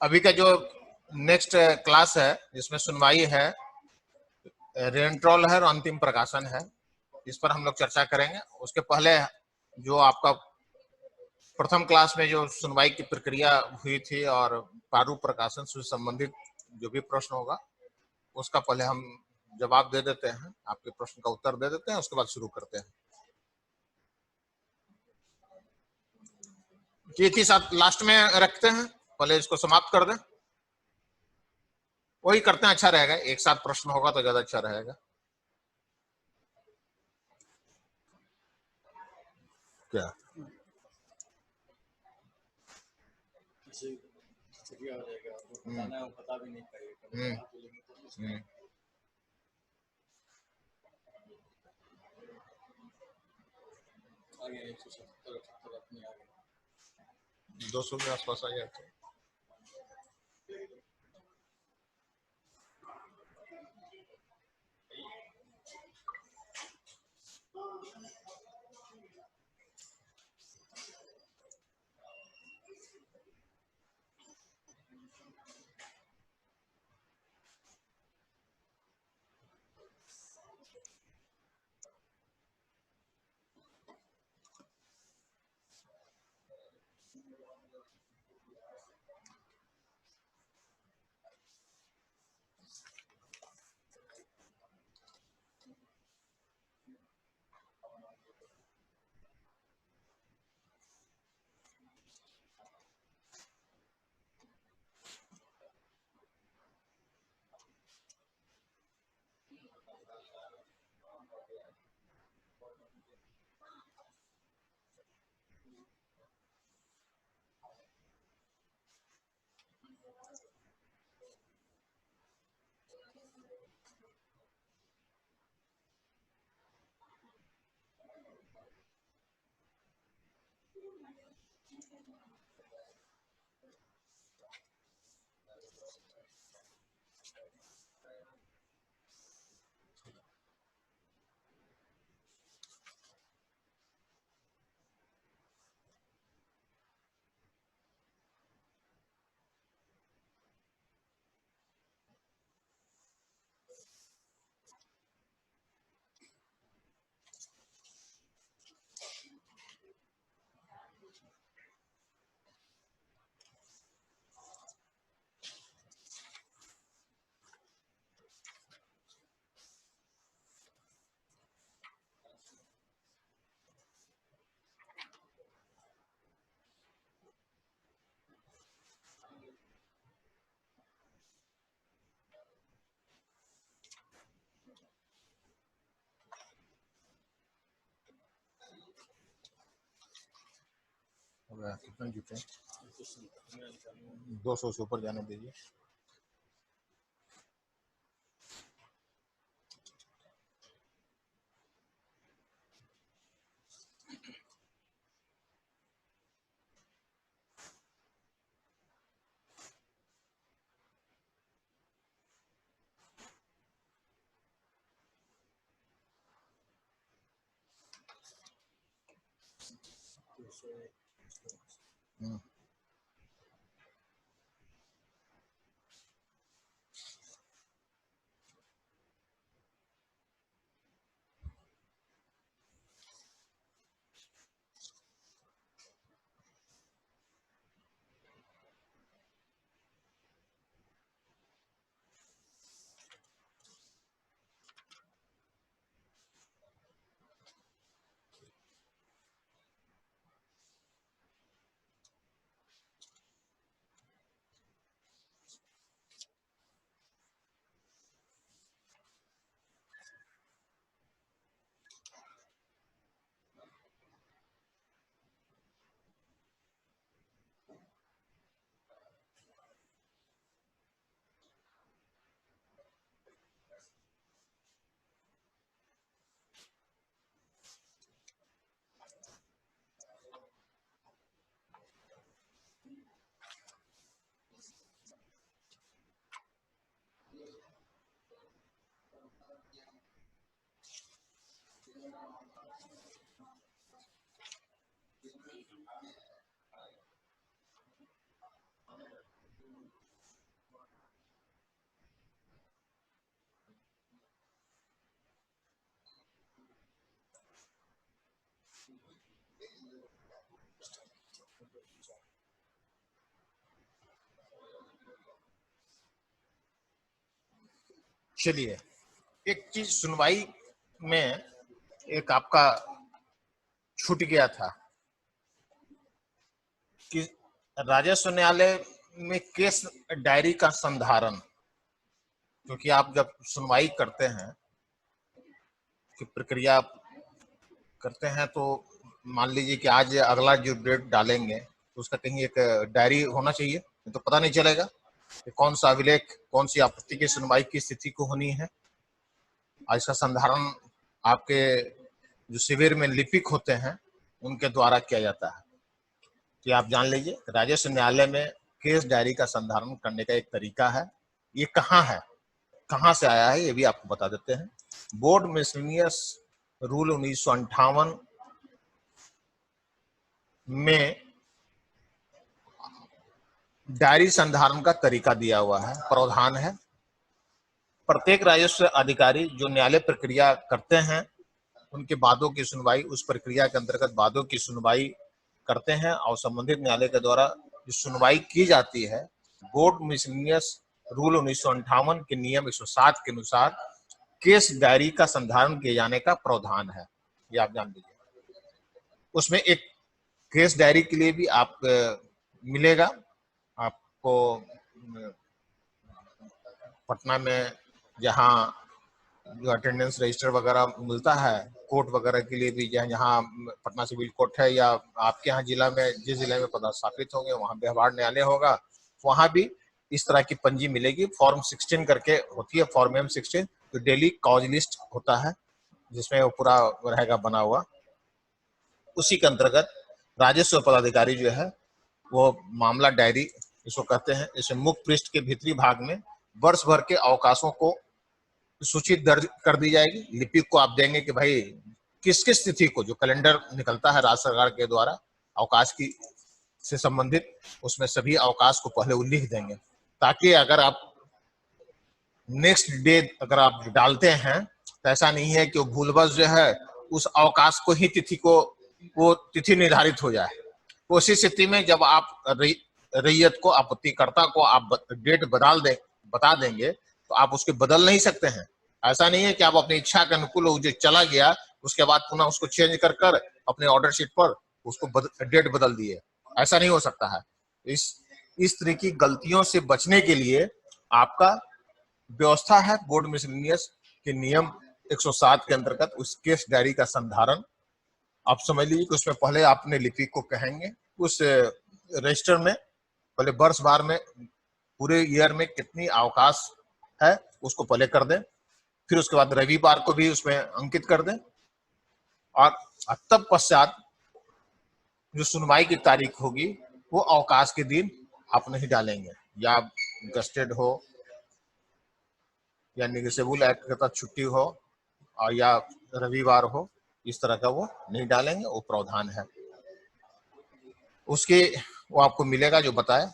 अभी का जो नेक्स्ट क्लास है जिसमें सुनवाई है, रेंट्रोल है और अंतिम प्रकाशन है, इस पर हम लोग चर्चा करेंगे। उसके पहले जो आपका प्रथम क्लास में जो सुनवाई की प्रक्रिया हुई थी और प्रारूप प्रकाशन से संबंधित जो भी प्रश्न होगा उसका पहले हम जवाब दे देते हैं, आपके प्रश्न का उत्तर दे देते हैं, उसके बाद शुरू करते हैं। एक ही साथ लास्ट में रखते हैं, पहले इसको समाप्त कर दें, वही करते हैं, अच्छा रहेगा। एक साथ प्रश्न होगा तो ज्यादा अच्छा रहेगा। क्या हो जाएगा, बताना है, पता भी नहीं पड़ेगा। आगे 170 अपने आगे 200 के आसपास आ जाते हैं। कितने जीते? 200 से ऊपर जाने दीजिए। चलिए, एक चीज सुनवाई में एक आपका छूट गया था कि राजस्व न्यायालय में केस डायरी का संधारण, क्योंकि आप जब सुनवाई करते हैं कि प्रक्रिया करते हैं तो मान लीजिए कि आज अगला जो डेट डालेंगे तो उसका कहीं एक डायरी होना चाहिए, तो पता नहीं चलेगा कि कौन सा अभिलेख कौन सी आपत्ति की सुनवाई की स्थिति को होनी है। आज इसका संधारण आपके जो शिविर में लिपिक होते हैं उनके द्वारा किया जाता है। तो आप जान लीजिए राजस्व न्यायालय में केस डायरी का संधारण करने का एक तरीका है। ये कहाँ है, कहाँ से आया है, ये भी आपको बता देते हैं। बोर्ड मिसलेनियस रूल 1958 में डायरी संधारण का तरीका दिया हुआ है, प्रावधान है। प्रत्येक राजस्व अधिकारी जो न्यायालय प्रक्रिया करते हैं उनके वादों की सुनवाई, उस प्रक्रिया के अंतर्गत वादों की सुनवाई करते हैं और संबंधित न्यायालय के द्वारा जो सुनवाई की जाती है बोर्ड मिसलेनियस रूल 1958 के नियम 107 के अनुसार केस डायरी का संधारण किए जाने का प्रावधान है। ये आप जान लीजिए। उसमें एक केस डायरी के लिए भी आप मिलेगा आपको पटना में, जहाँ जो अटेंडेंस रजिस्टर वगैरह मिलता है, कोर्ट वगैरह के लिए भी जहाँ पटना सिविल कोर्ट है या आपके यहाँ जिला में जिस जिले में पदस्थापित होंगे वहाँ व्यवहार न्यायालय होगा, वहाँ भी इस तरह की पंजी मिलेगी। फॉर्म 16 करके होती है, फॉर्म M16, तो डेली कॉज लिस्ट होता है जिसमें वो पूरा रहेगा बना हुआ। उसी के अंतर्गत राजस्व पदाधिकारी जो है वो मामला डायरी इसको कहते हैं, इसे मुख्य पृष्ठ के भीतरी भाग में वर्ष भर के अवकाशों को सूची दर्ज कर दी जाएगी। लिपिक को आप देंगे कि भाई किस किस तिथि को, जो कैलेंडर निकलता है राज्य सरकार के द्वारा अवकाश की से संबंधित, उसमें सभी अवकाश को पहले वो लिख देंगे, ताकि अगर आप नेक्स्ट डे अगर आप डालते हैं तो ऐसा नहीं है कि वो भूलवश जो है उस अवकाश को ही तिथि को वो तिथि निर्धारित हो जाए। उसी स्थिति में जब आप रैयत को, आपत्तिकर्ता को आप डेट बता देंगे तो आप उसके बदल नहीं सकते हैं। ऐसा नहीं है कि आप अपनी इच्छा के अनुकूल जो चला गया उसके बाद पुनः उसको चेंज कर अपने ऑर्डर शीट पर उसको डेट बदल दिए, ऐसा नहीं हो सकता है। इस तरह की गलतियों से बचने के लिए आपका व्यवस्था है बोर्ड मिसलेनियस के नियम 107 के अंतर्गत उस केस डायरी का संधारण। आप समझ लीजिए कि उसमें पहले आपने लिपिक को कहेंगे उस रजिस्टर में पहले वर्ष भर में पूरे ईयर में कितनी अवकाश है उसको पहले कर दें, फिर उसके बाद रविवार को भी उसमें अंकित कर दें, और तब पश्चात जो सुनवाई की तारीख होगी वो अवकाश के दिन आप नहीं डालेंगे, या गस्टेड हो या निगेसेबल एक्ट के तहत छुट्टी हो और या रविवार हो, इस तरह का वो नहीं डालेंगे, वो प्रावधान है। उसके वो आपको मिलेगा जो बताए,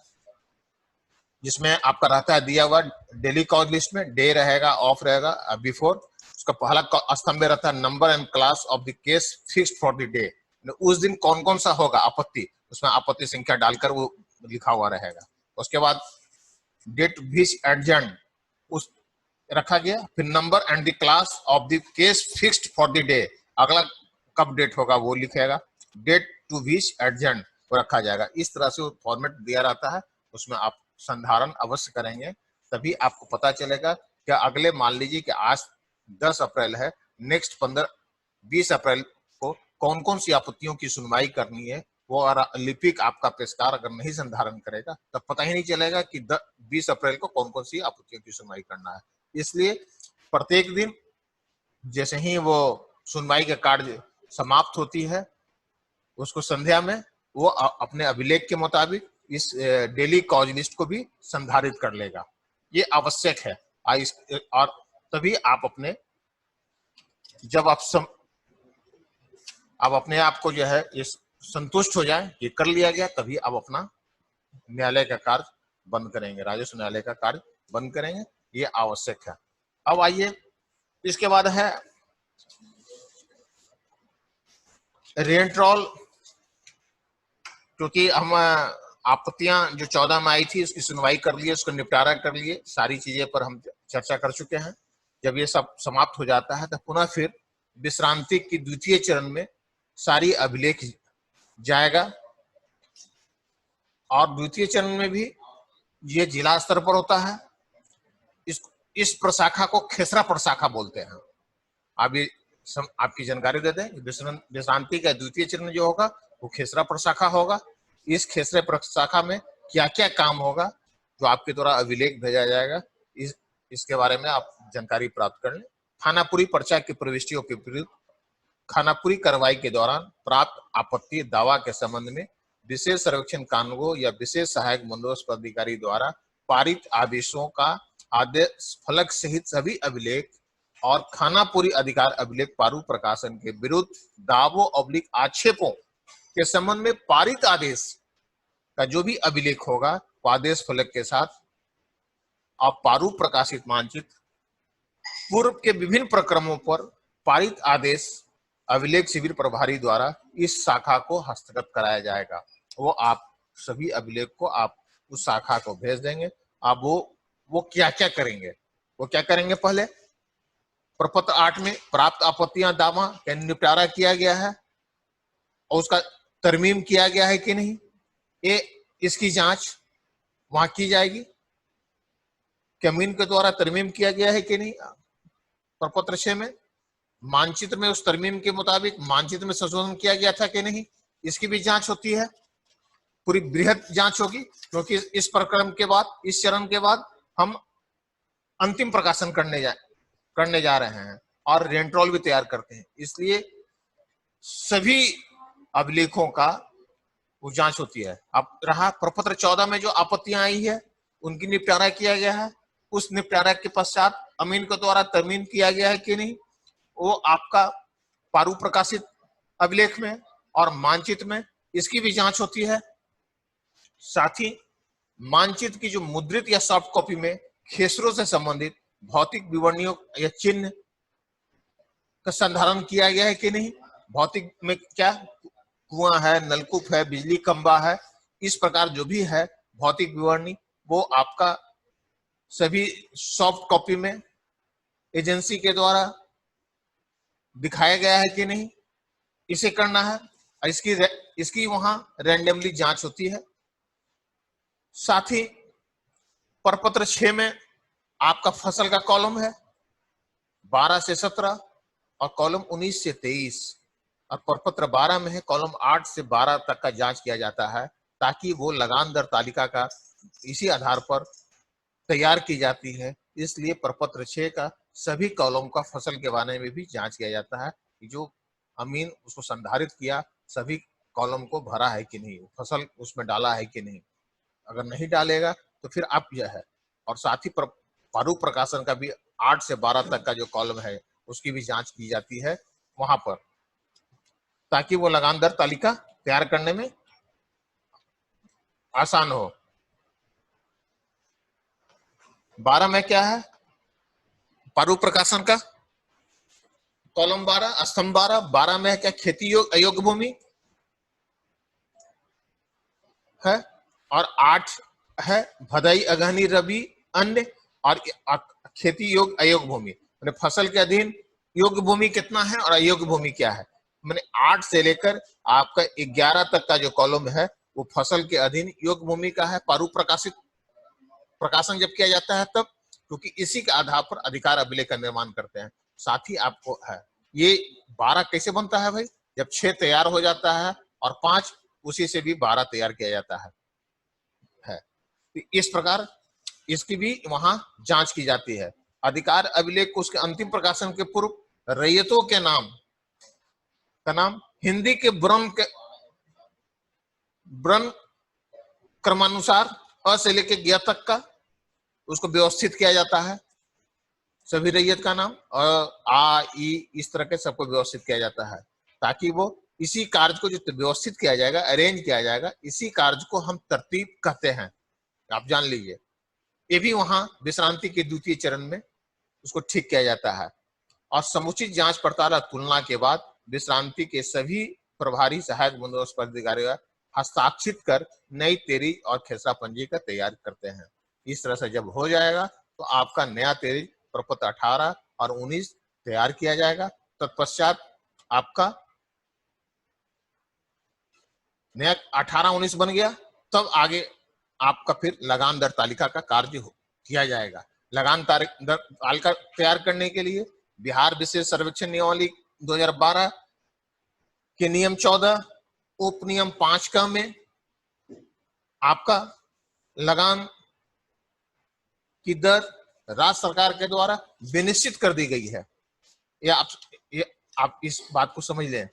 जिसमें आपका रहता है दिया हुआ डेली कॉज लिस्ट में डे रहेगा, ऑफ रहेगा, बिफोर उसका पहला स्तंभ में रहता है number and class of the case fixed for the day, उस दिन कौन कौन सा होगा आपत्ति, उसमें आपत्ति संख्या डालकर वो लिखा हुआ रहेगा। उसके बाद डेट विच एडजर्न उस रखा गया, फिर number and the class of the case fixed for the day, अगला कब डेट होगा वो लिखेगा, डेट टू विच एडजर्न वो रखा जाएगा। इस तरह से वो फॉर्मेट दिया रहता है, उसमें आप संधारण अवश्य करेंगे, तभी आपको पता चलेगा कि अगले मान लीजिए कि आज 10 अप्रैल है, नेक्स्ट 15-20 अप्रैल को कौन कौन सी आपत्तियों की सुनवाई करनी है। वो अगर लिपिक आपका पेशकार अगर नहीं संधारण करेगा तब पता ही नहीं चलेगा कि 20 अप्रैल को कौन कौन सी आपत्तियों की सुनवाई करना है। इसलिए प्रत्येक दिन जैसे ही वो सुनवाई का कार्य समाप्त होती है उसको संध्या में वो अपने अभिलेख के मुताबिक इस डेली कॉज लिस्ट को भी संधारित कर लेगा। ये आवश्यक है। और तभी आप अपने जब आप अपने आप को जो है इस संतुष्ट हो जाए कि कर लिया गया, तभी आप अपना न्यायालय का कार्य बंद करेंगे, राजस्व न्यायालय का कार्य बंद करेंगे, ये आवश्यक है। अब आइए इसके बाद है रेंट्रोल, क्योंकि हम आपत्तियां जो 14 में आई थी उसकी सुनवाई कर लिए, उसको निपटारा कर लिए, सारी चीजें पर हम चर्चा कर चुके हैं। जब ये सब समाप्त हो जाता है तो पुनः फिर विश्रांति की द्वितीय चरण में सारी अभिलेख जाएगा, और द्वितीय चरण में भी ये जिला स्तर पर होता है। इस प्रशाखा को खेसरा प्रशाखा बोलते हैं। अभी आपकी जानकारी दे दें, विश्रांति का द्वितीय चरण जो होगा वो खेसरा प्रशाखा होगा। इस खेसरे प्रशाखा में क्या क्या काम होगा जो आपके द्वारा अभिलेख भेजा जाएगा, इसके बारे में आप जानकारी प्राप्त कर लें। खानापुरी पर्चा की प्रविष्टियों के विरुद्ध खानापुरी कार्रवाई के दौरान प्राप्त आपत्ति दावा के संबंध में विशेष सर्वेक्षण कानूनों या विशेष सहायक बंदोबस्त अधिकारी द्वारा पारित आदेशों का आदेश फलक सहित सभी अभिलेख और खानापुरी अधिकार अभिलेख पारू प्रकाशन के विरुद्ध दावों ऑब्लिक आक्षेपों के संबंध में पारित आदेश का जो भी अभिलेख होगा वो आदेश फलक के साथ आप पारू प्रकाशित मानचित्र पूर्व के विभिन्न प्रक्रमों पर पारित आदेश अभिलेख शिविर प्रभारी द्वारा इस शाखा को हस्तगत कराया जाएगा। वो आप सभी अभिलेख को आप उस शाखा को भेज देंगे। आप वो क्या क्या करेंगे, वो क्या करेंगे, पहले प्रपत्र 8 में प्राप्त आपत्तियां दावा का निपटारा किया गया है और उसका तरमीम किया गया है कि नहीं, ये इसकी जांच वहां की जाएगी। कमीन के द्वारा तरमीम किया गया है कि नहीं। प्रपत्र 6 में मानचित्र में उस तरमीम के मुताबिक मानचित्र में संशोधन किया गया था कि नहीं, इसकी भी जांच होती है। पूरी बृहद जांच होगी, क्योंकि इस प्रक्रम के बाद, इस चरण के बाद हम अंतिम प्रकाशन करने जा रहे हैं और रेंट्रोल भी तैयार करते हैं। इसलिए सभी अभिलेखों का वो जांच होती है। अब रहा प्रपत्र 14 में जो आपत्तियां आई है उनकी निपटारा किया गया है। उस निपटारा के पश्चात अमीन के द्वारा तरमीम किया गया है कि नहीं, वो आपका पारू प्रकाशित अभिलेख में और मानचित्र में इसकी भी जांच होती है। साथ ही मानचित्र की जो मुद्रित या सॉफ्ट कॉपी में खेसरों से संबंधित भौतिक विवरणियों या चिन्ह का संधारण किया गया है कि नहीं। भौतिक में क्या कुआं है, नलकूप है, बिजली खंबा है, इस प्रकार जो भी है भौतिक विवरणी वो आपका सभी सॉफ्ट कॉपी में एजेंसी के द्वारा दिखाया गया है कि नहीं, इसे करना है। इसकी वहां रैंडमली जांच होती है। साथ ही प्रपत्र 6 में आपका फसल का कॉलम है 12 से 17 और कॉलम 19 से 23, और प्रपत्र 12 में है कॉलम 8 से 12 तक का जांच किया जाता है, ताकि वो लगान दर तालिका का इसी आधार पर तैयार की जाती है। इसलिए प्रपत्र 6 का सभी कॉलम का फसल के बारे में भी जांच किया जाता है कि जो अमीन उसको संधारित किया सभी कॉलम को भरा है कि नहीं, फसल उसमें डाला है कि नहीं। अगर नहीं डालेगा तो फिर आप यह है। और साथ ही पारू प्रकाशन का भी 8 से 12 तक का जो कॉलम है उसकी भी जांच की जाती है वहां पर, ताकि वो लगान दर तालिका तैयार करने में आसान हो। 12 में क्या है, पारू प्रकाशन का कॉलम 12 स्तंभ 12 में है क्या, खेती अयोग्य भूमि है, और 8 है भदाई अगहनी रबी अन्य और खेती योग्य अयोग्य भूमि। मैंने फसल के अधीन योग्य भूमि कितना है और अयोग्य भूमि क्या है। मैंने 8 से लेकर आपका 11 तक का जो कॉलम है वो फसल के अधीन योग्य भूमि का है। पारू प्रकाशन जब किया जाता है तब, क्योंकि इसी के आधार पर अधिकार अभिलेख का निर्माण करते हैं। साथ ही आपको है ये 12 कैसे बनता है भाई, जब 6 तैयार हो जाता है और 5 उसी से भी 12 तैयार किया जाता है। इस प्रकार इसकी भी वहां जांच की जाती है। अधिकार अभिलेख को उसके अंतिम प्रकाशन के पूर्व रैयतों के नाम का नाम हिंदी के ब्रन क्रमानुसार अ से लेकर ग तक का उसको व्यवस्थित किया जाता है। सभी रैयत का नाम आ ई इस तरह के सबको व्यवस्थित किया जाता है, ताकि वो इसी कार्य को जो व्यवस्थित किया जाएगा, अरेंज किया जाएगा, इसी कार्य को हम तरतीब कहते हैं, आप जान लीजिए। ये भी वहां विश्रांति के द्वितीय चरण में उसको ठीक किया जाता है। और समुचित जांच पड़ताल और तुलना के बाद विश्रांति के सभी प्रभारी सहायक बंदोबस्त अधिकारी हस्ताक्षरित कर नई तेरी और खेसरा पंजी का तैयार करते हैं। इस तरह से जब हो जाएगा तो आपका नया तेरी प्रपत्र 18 और 19 तैयार किया जाएगा। तत्पश्चात आपका नया 18-19 बन गया, तब आगे आपका फिर लगान दर तालिका का कार्य किया जाएगा। लगान दर तालिका तैयार करने के लिए बिहार विशेष सर्वेक्षण नियमावली 2012 के नियम 14 उप नियम 5 का में आपका लगान की दर राज्य सरकार के द्वारा विनिश्चित कर दी गई है। ये आप इस बात को समझ लें,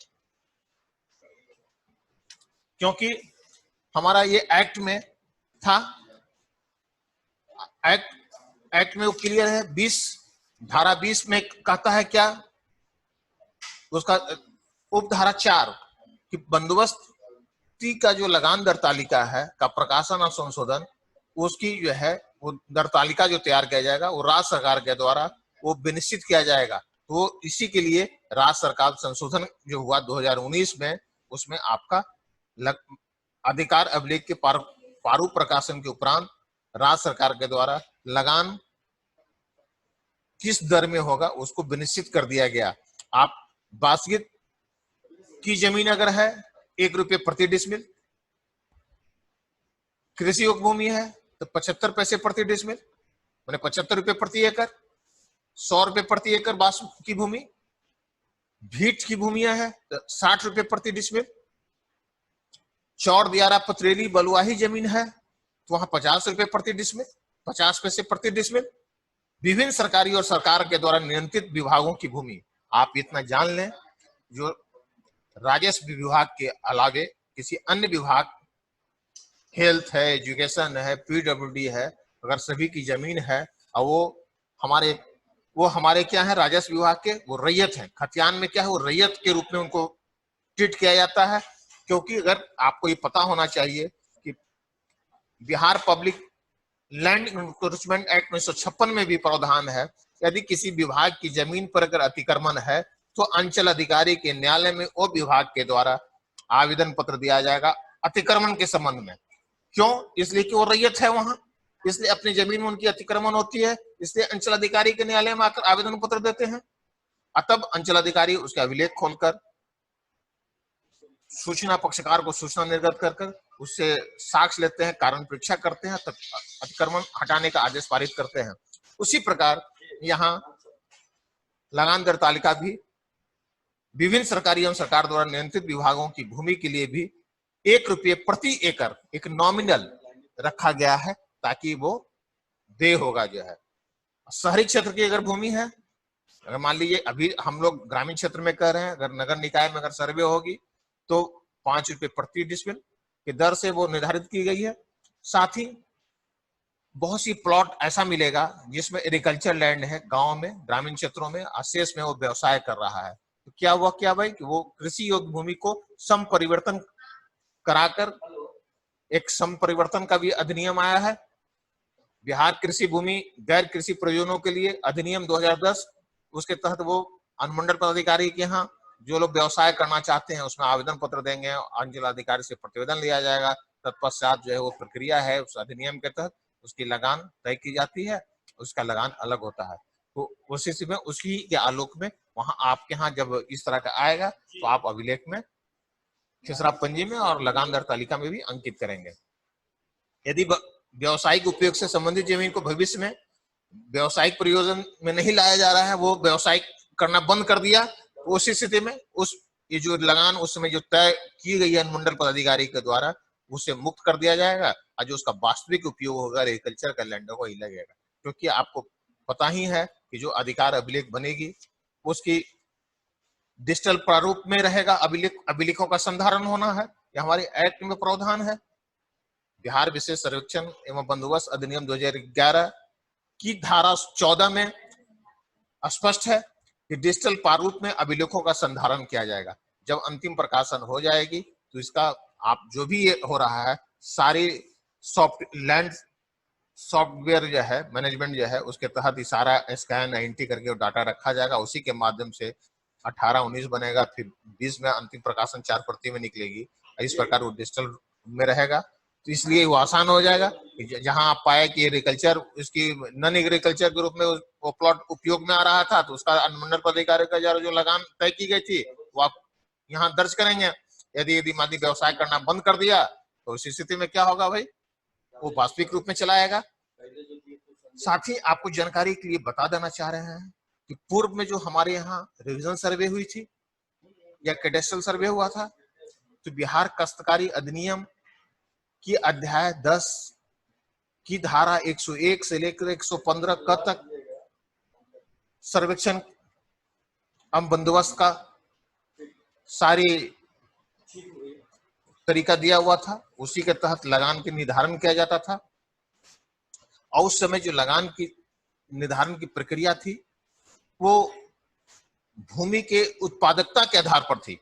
क्योंकि हमारा ये एक्ट में था, एक्ट में वो क्लियर है। 20 धारा 20 में कहता है क्या, उसका उपधारा 4 कि बंदोबस्ती का जो लगान दर तालिका है का प्रकाशन और संशोधन, उसकी जो है वो दर तालिका जो तैयार किया जाएगा वो राज्य सरकार के द्वारा वो विनिश्चित किया जाएगा। तो इसी के लिए राज्य सरकार संशोधन जो हुआ 2019 में, उसमें आपका अधिकार अभिलेख के प्रारूप प्रकाशन के उपरांत राज्य सरकार के द्वारा लगान किस दर में होगा उसको विनिश्चित कर दिया गया। आप बासगित की जमीन अगर है 1 रुपये प्रति डिसमिल, कृषि योग्य भूमि है तो 75 पैसे प्रति डिसमिल, मैंने 75 रुपये प्रति एकड़, 100 रुपये प्रति एकड़ बास की भूमि, भीट की भूमियां है तो 60 रुपये प्रति डिसमिल, चौड़ दियारा पथरेली बलुआही जमीन है तो वहां 50 रुपये प्रति डिसमिल, 50 पैसे प्रति डिसमिल। विभिन्न सरकारी और सरकार के द्वारा नियंत्रित विभागों की भूमि, आप इतना जान लें, जो राजस्व विभाग के अलावे किसी अन्य विभाग, हेल्थ है, एजुकेशन है, पीडब्ल्यूडी है, अगर सभी की जमीन है और वो हमारे क्या है, राजस्व विभाग के वो रैयत है, खतियान में क्या है, वो रैयत के रूप में उनको ट्रीट किया जाता है। क्योंकि अगर आपको ये पता होना चाहिए कि Bihar public land encroachment act 1956 में भी प्रावधान है, यदि किसी विभाग की जमीन पर अगर अतिक्रमण है तो अंचल अधिकारी के न्यायालय में वो विभाग के द्वारा आवेदन पत्र दिया जाएगा अतिक्रमण के संबंध में। क्यों? इसलिए कि वो रैयत है वहां, इसलिए अपनी जमीन में उनकी अतिक्रमण होती है, इसलिए अंचल अधिकारी के न्यायालय में आकर आवेदन पत्र देते हैं। तब अंचल अधिकारी उसका अभिलेख खोलकर सूचना पक्षकार को सूचना निर्गत कर उससे साक्ष्य लेते हैं, कारण परीक्षा करते हैं, तब अतिक्रमण हटाने का आदेश पारित करते हैं। उसी प्रकार यहाँ लगान दर तालिका भी विभिन्न सरकारी एवं सरकार द्वारा नियंत्रित विभागों की भूमि के लिए भी 1 रुपये प्रति एकड़ एक नॉमिनल रखा गया है, ताकि वो देय होगा जो है। शहरी क्षेत्र की अगर भूमि है, अगर मान लीजिए अभी हम लोग ग्रामीण क्षेत्र में कह रहे हैं, अगर नगर निकाय में अगर सर्वे होगी तो 5 रुपये प्रति डिसमिल की दर से वो निर्धारित की गई है। साथ ही बहुत सी प्लॉट ऐसा मिलेगा जिसमें एग्रीकल्चर लैंड है, गांव में, ग्रामीण क्षेत्रों में, अशेष में वो व्यवसाय कर रहा है। तो क्या हुआ, क्या भाई कि वो कृषि योग्य भूमि को सम परिवर्तन कराकर, एक सम परिवर्तन का भी अधिनियम आया है, बिहार कृषि भूमि गैर कृषि प्रयोजनों के लिए अधिनियम 2010, उसके तहत वो अनुमंडल पदाधिकारी के यहाँ जो लोग व्यवसाय करना चाहते हैं उसमें आवेदन पत्र देंगे, अंचल अधिकारी से प्रतिवेदन लिया जाएगा, तत्पश्चात जो है वो प्रक्रिया है उस अधिनियम के तहत उसकी लगान तय की जाती है, उसका लगान अलग होता है। तो उस स्थिति में उसी के आलोक में वहां आपके यहाँ जब इस तरह का आएगा तो आप अभिलेख में, खसरा पंजी में और लगान दर तालिका में भी अंकित करेंगे। यदि व्यावसायिक उपयोग से संबंधित जमीन को भविष्य में व्यावसायिक प्रयोजन में नहीं लाया जा रहा है, वो व्यावसायिक करना बंद कर दिया, तो उस स्थिति में ये जो लगान उस समय जो तय की गई है अनुमंडल पदाधिकारी के द्वारा, उसे मुक्त कर दिया जाएगा और जो उसका वास्तविक उपयोग होगा एग्रीकल्चर का लैंड होगा, वही लगेगा। क्योंकि आपको पता ही है कि जो अधिकार अभिलेख बनेगी उसकी डिजिटल प्रारूप में रहेगा, अभिलेखों का संधारण होना है, यह हमारे एक्ट में प्रावधान है। बिहार विशेष सर्वेक्षण एवं बंदोबस्त अधिनियम 2011 की धारा 14 में स्पष्ट है कि डिजिटल प्रारूप में अभिलेखों का संधारण किया जाएगा। जब अंतिम प्रकाशन हो जाएगी तो इसका आप जो भी ये हो रहा है, सारी लैंड सॉफ्टवेयर जो है, मैनेजमेंट जो है, उसके तहत ही सारा स्कैन एंट्री करके डाटा रखा जाएगा, उसी के माध्यम से 18-19 बनेगा, फिर 20 में अंतिम प्रकाशन 4 प्रति में निकलेगी। इस प्रकार वो डिजिटल में रहेगा तो इसलिए वो आसान हो जाएगा कि जहां आप पाए कि एग्रीकल्चर इसकी नॉन एग्रीकल्चर के रूप में वो प्लॉट उपयोग में आ रहा था, तो उसका अनुमंडल पदाधिकारी का जो लगान तय की गई थी वो आप यहाँ दर्ज करेंगे। यदि माली व्यवसाय करना बंद कर दिया तो इस स्थिति में क्या होगा भाई, वो वास्तविक रूप में चला आएगा। साथ ही आपको जानकारी के लिए बता देना चाह रहे हैं कि पूर्व में जो हमारे यहाँ रिविजन सर्वे हुई थी या कैडेस्ट्रल सर्वे हुआ था, तो बिहार काश्तकारी अधिनियम की अध्याय 10 की धारा 101 से लेकर 115 क तक सर्वेक्षण एवं बंदोबस्त का सारी तरीका दिया हुआ था। उसी के तहत लगान के निर्धारण किया जाता था और उस समय जो लगान की निर्धारण की प्रक्रिया थी वो भूमि के उत्पादकता के आधार पर थी,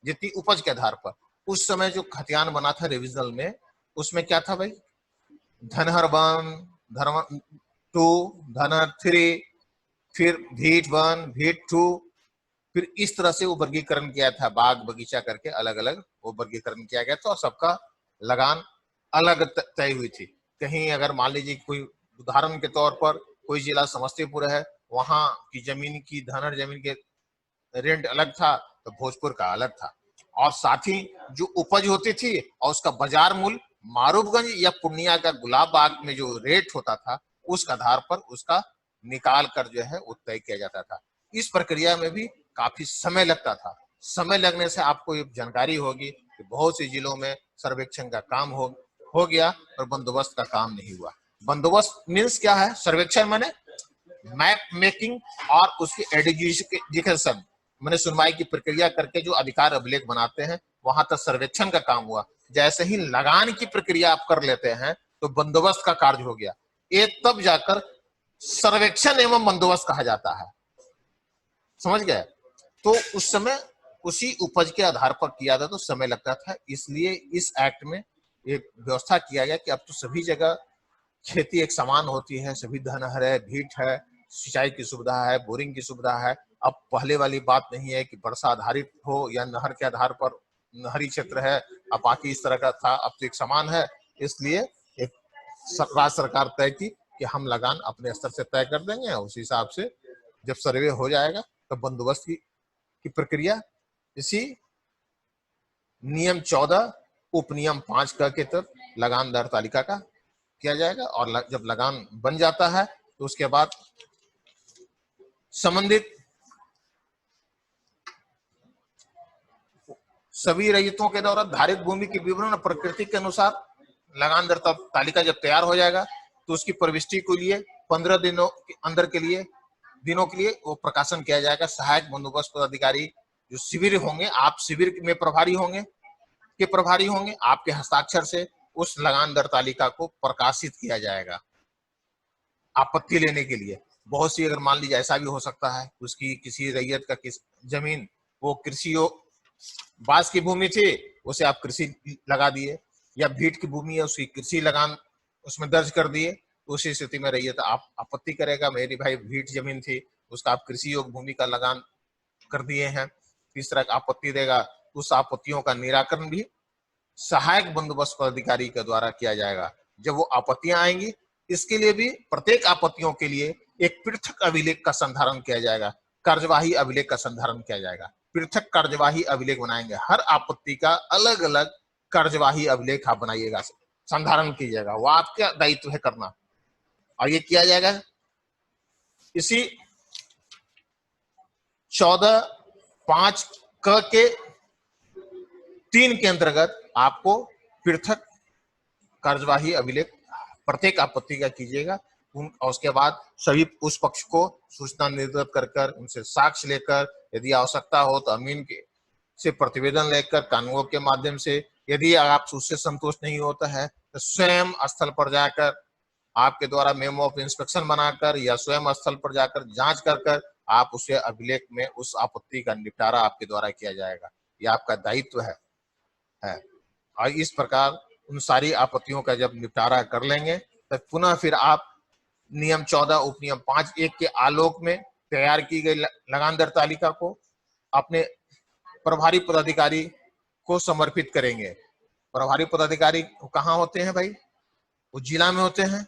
जितनी उपज के आधार पर। उस समय जो खतियान बना था रिविजनल में, उसमें क्या था भाई, धनहर 1, धनहर 2, धनहर 3, फिर भीट 1, भीट 2, फिर इस तरह से वो वर्गीकरण किया था, बाग बगीचा करके अलग अलग वो वर्गीकरण किया गया था और सबका लगान अलग तय हुई थी। कहीं अगर मान लीजिए कोई उदाहरण के तौर पर कोई जिला समस्तीपुर है, वहां की जमीन की धनहर जमीन के रेंट अलग था तो भोजपुर का अलग था। और साथ ही जो उपज होती थी और उसका बाजार मूल्य मारूफगंज या पूर्णिया का गुलाब बाग में जो रेट होता था उसका आधार पर उसका निकाल कर जो है वो तय किया जाता था। इस प्रक्रिया में भी काफी समय लगता था। समय लगने से आपको ये जानकारी होगी कि बहुत से जिलों में सर्वेक्षण का काम हो गया और बंदोबस्त का काम नहीं हुआ। बंदोबस्त मीन्स क्या है, सर्वेक्षण माने मैप मेकिंग और उसकी एडजुडिकेशन मैंने सुनवाई की प्रक्रिया करके जो अधिकार अभिलेख बनाते हैं, वहां तक सर्वेक्षण का काम हुआ। जैसे ही लगान की प्रक्रिया आप कर लेते हैं तो बंदोबस्त का कार्य हो गया। ये तब जाकर सर्वेक्षण एवं बंदोबस्त कहा जाता है, समझ गए। तो उस समय उसी उपज के आधार पर किया था तो समय लगता था, इसलिए इस एक्ट में एक व्यवस्था किया गया कि अब तो सभी जगह खेती एक समान होती है, सभी धनहर है, भीट है, सिंचाई की सुविधा है, बोरिंग की सुविधा है। अब पहले वाली बात नहीं है कि वर्षा आधारित हो या नहर के आधार पर नहरी क्षेत्र है, अब बाकी इस तरह का था, अब तो एक समान है। इसलिए एक राज्य सरकार तय की कि हम लगान अपने स्तर से तय कर देंगे, उस हिसाब से जब सर्वे हो जाएगा तो बंदोबस्त की प्रक्रिया इसी नियम 14 उपनियम 5 के तहत लगानदार तालिका का किया जाएगा। और जब लगान बन जाता है तो उसके बाद संबंधित सभी रैयतों के द्वारा धारित भूमि की विवरण प्रकृति के अनुसार लगानदार तालिका जब तैयार हो जाएगा तो उसकी प्रविष्टि के लिए 15 दिनों के अंदर के लिए वो प्रकाशन किया जाएगा। सहायक बंदोबस्त पदाधिकारी जो शिविर होंगे, आप शिविर में प्रभारी होंगे, आपके हस्ताक्षर से उस लगानदार तालिका को प्रकाशित किया जाएगा आपत्ति लेने के लिए। बहुत सी अगर मान लीजिए ऐसा भी हो सकता है उसकी किसी रैयत का जमीन वो कृषि बांस की भूमि थी, उसे आप कृषि लगा दिए, या भीट की भूमि है उसकी कृषि लगान उसमें दर्ज कर दिए, उसी स्थिति में रैयत आप आपत्ति करेगा, मेरी भाई भीट जमीन थी उसका आप कृषि योग भूमि का लगान कर दिए हैं, इस तरह आपत्ति देगा। उस आपत्तियों का निराकरण भी सहायक बंदोबस्त पदाधिकारी के द्वारा किया जाएगा। जब वो आपत्तियां आएंगी, इसके लिए भी प्रत्येक आपत्तियों के लिए एक पृथक अभिलेख का संधारण किया जाएगा, कार्यवाही अभिलेख का संधारण किया जाएगा। पृथक कार्यवाही अभिलेख बनाएंगे, हर आपत्ति का अलग अलग कार्यवाही अभिलेख आप बनाइएगा, संधारण कीजिएगा, वो आपका दायित्व है करना। और ये किया जाएगा इसी 14(5) के 3 के अंतर्गत आपको पृथक कार्यवाही अभिलेख प्रत्येक आपत्ति का कीजिएगा। और उसके बाद सभी उस पक्ष को सूचना निर्गत कर उनसे साक्ष्य लेकर, यदि आवश्यकता हो तो अमीन के से प्रतिवेदन लेकर कानूनों के माध्यम से, यदि आप उससे संतुष्ट नहीं होता है तो स्वयं स्थल पर जाकर आपके द्वारा मेमो ऑफ इंस्पेक्शन बनाकर या स्वयं स्थल पर जाकर जांच कर आप उसे अभिलेख में उस आपत्ति का निपटारा आपके द्वारा किया जाएगा। यह आपका दायित्व है। और इस प्रकार उन सारी आपत्तियों का जब निपटारा कर लेंगे तब पुनः फिर आप नियम 14 उपनियम 5(1) के आलोक में तैयार की गई लगानदार तालिका को अपने प्रभारी पदाधिकारी को समर्पित करेंगे। प्रभारी पदाधिकारी कहाँ होते हैं भाई? वो जिला में होते हैं।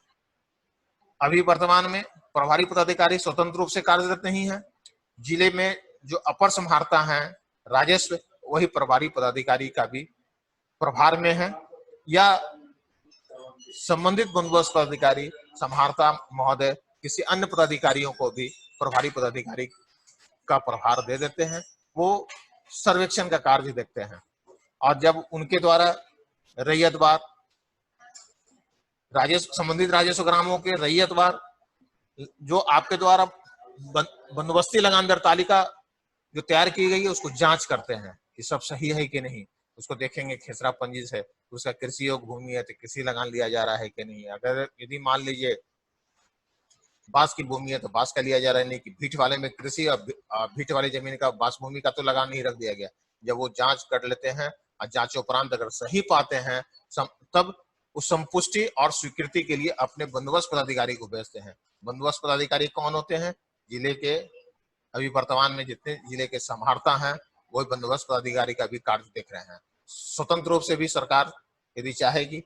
अभी वर्तमान में प्रभारी पदाधिकारी स्वतंत्र रूप से कार्यरत नहीं है। जिले में जो अपर संभारता है राजस्व, वही प्रभारी पदाधिकारी का भी प्रभार में है, या संबंधित बंदोबस्त पदाधिकारी संभारता महोदय किसी अन्य पदाधिकारियों को भी प्रभारी पदाधिकारी का प्रभार दे देते हैं। वो सर्वेक्षण का कार्य देखते हैं, और जब उनके द्वारा रैयतवार राजस्व, संबंधित राजस्व ग्रामों के रैयतवार जो आपके द्वारा बंदोबस्ती लगान दर तालिका जो तैयार की गई है उसको जांच करते हैं कि सब सही है कि नहीं। उसको देखेंगे खेसरा पंजी से उसका कृषि योग भूमि है तो कृषि लगान लिया जा रहा है कि नहीं। अगर यदि मान लीजिए बांस की भूमि है तो बांस का लिया जा रहा है, नहीं कि भीट वाले में कृषि और भीट वाली जमीन का बांस भूमि का तो लगान नहीं रख दिया गया। जब वो जांच कर लेते हैं और जांच उपरांत अगर सही पाते हैं तब उस संपुष्टि और स्वीकृति के लिए अपने बंदोबस्त पदाधिकारी को भेजते हैं। बंदोबस्त पदाधिकारी कौन होते हैं? जिले के अभी वर्तमान में जितने जिले के संभारता हैं वही बंदोबस्त पदाधिकारी का भी कार्य देख रहे हैं। स्वतंत्र रूप से भी सरकार यदि चाहेगी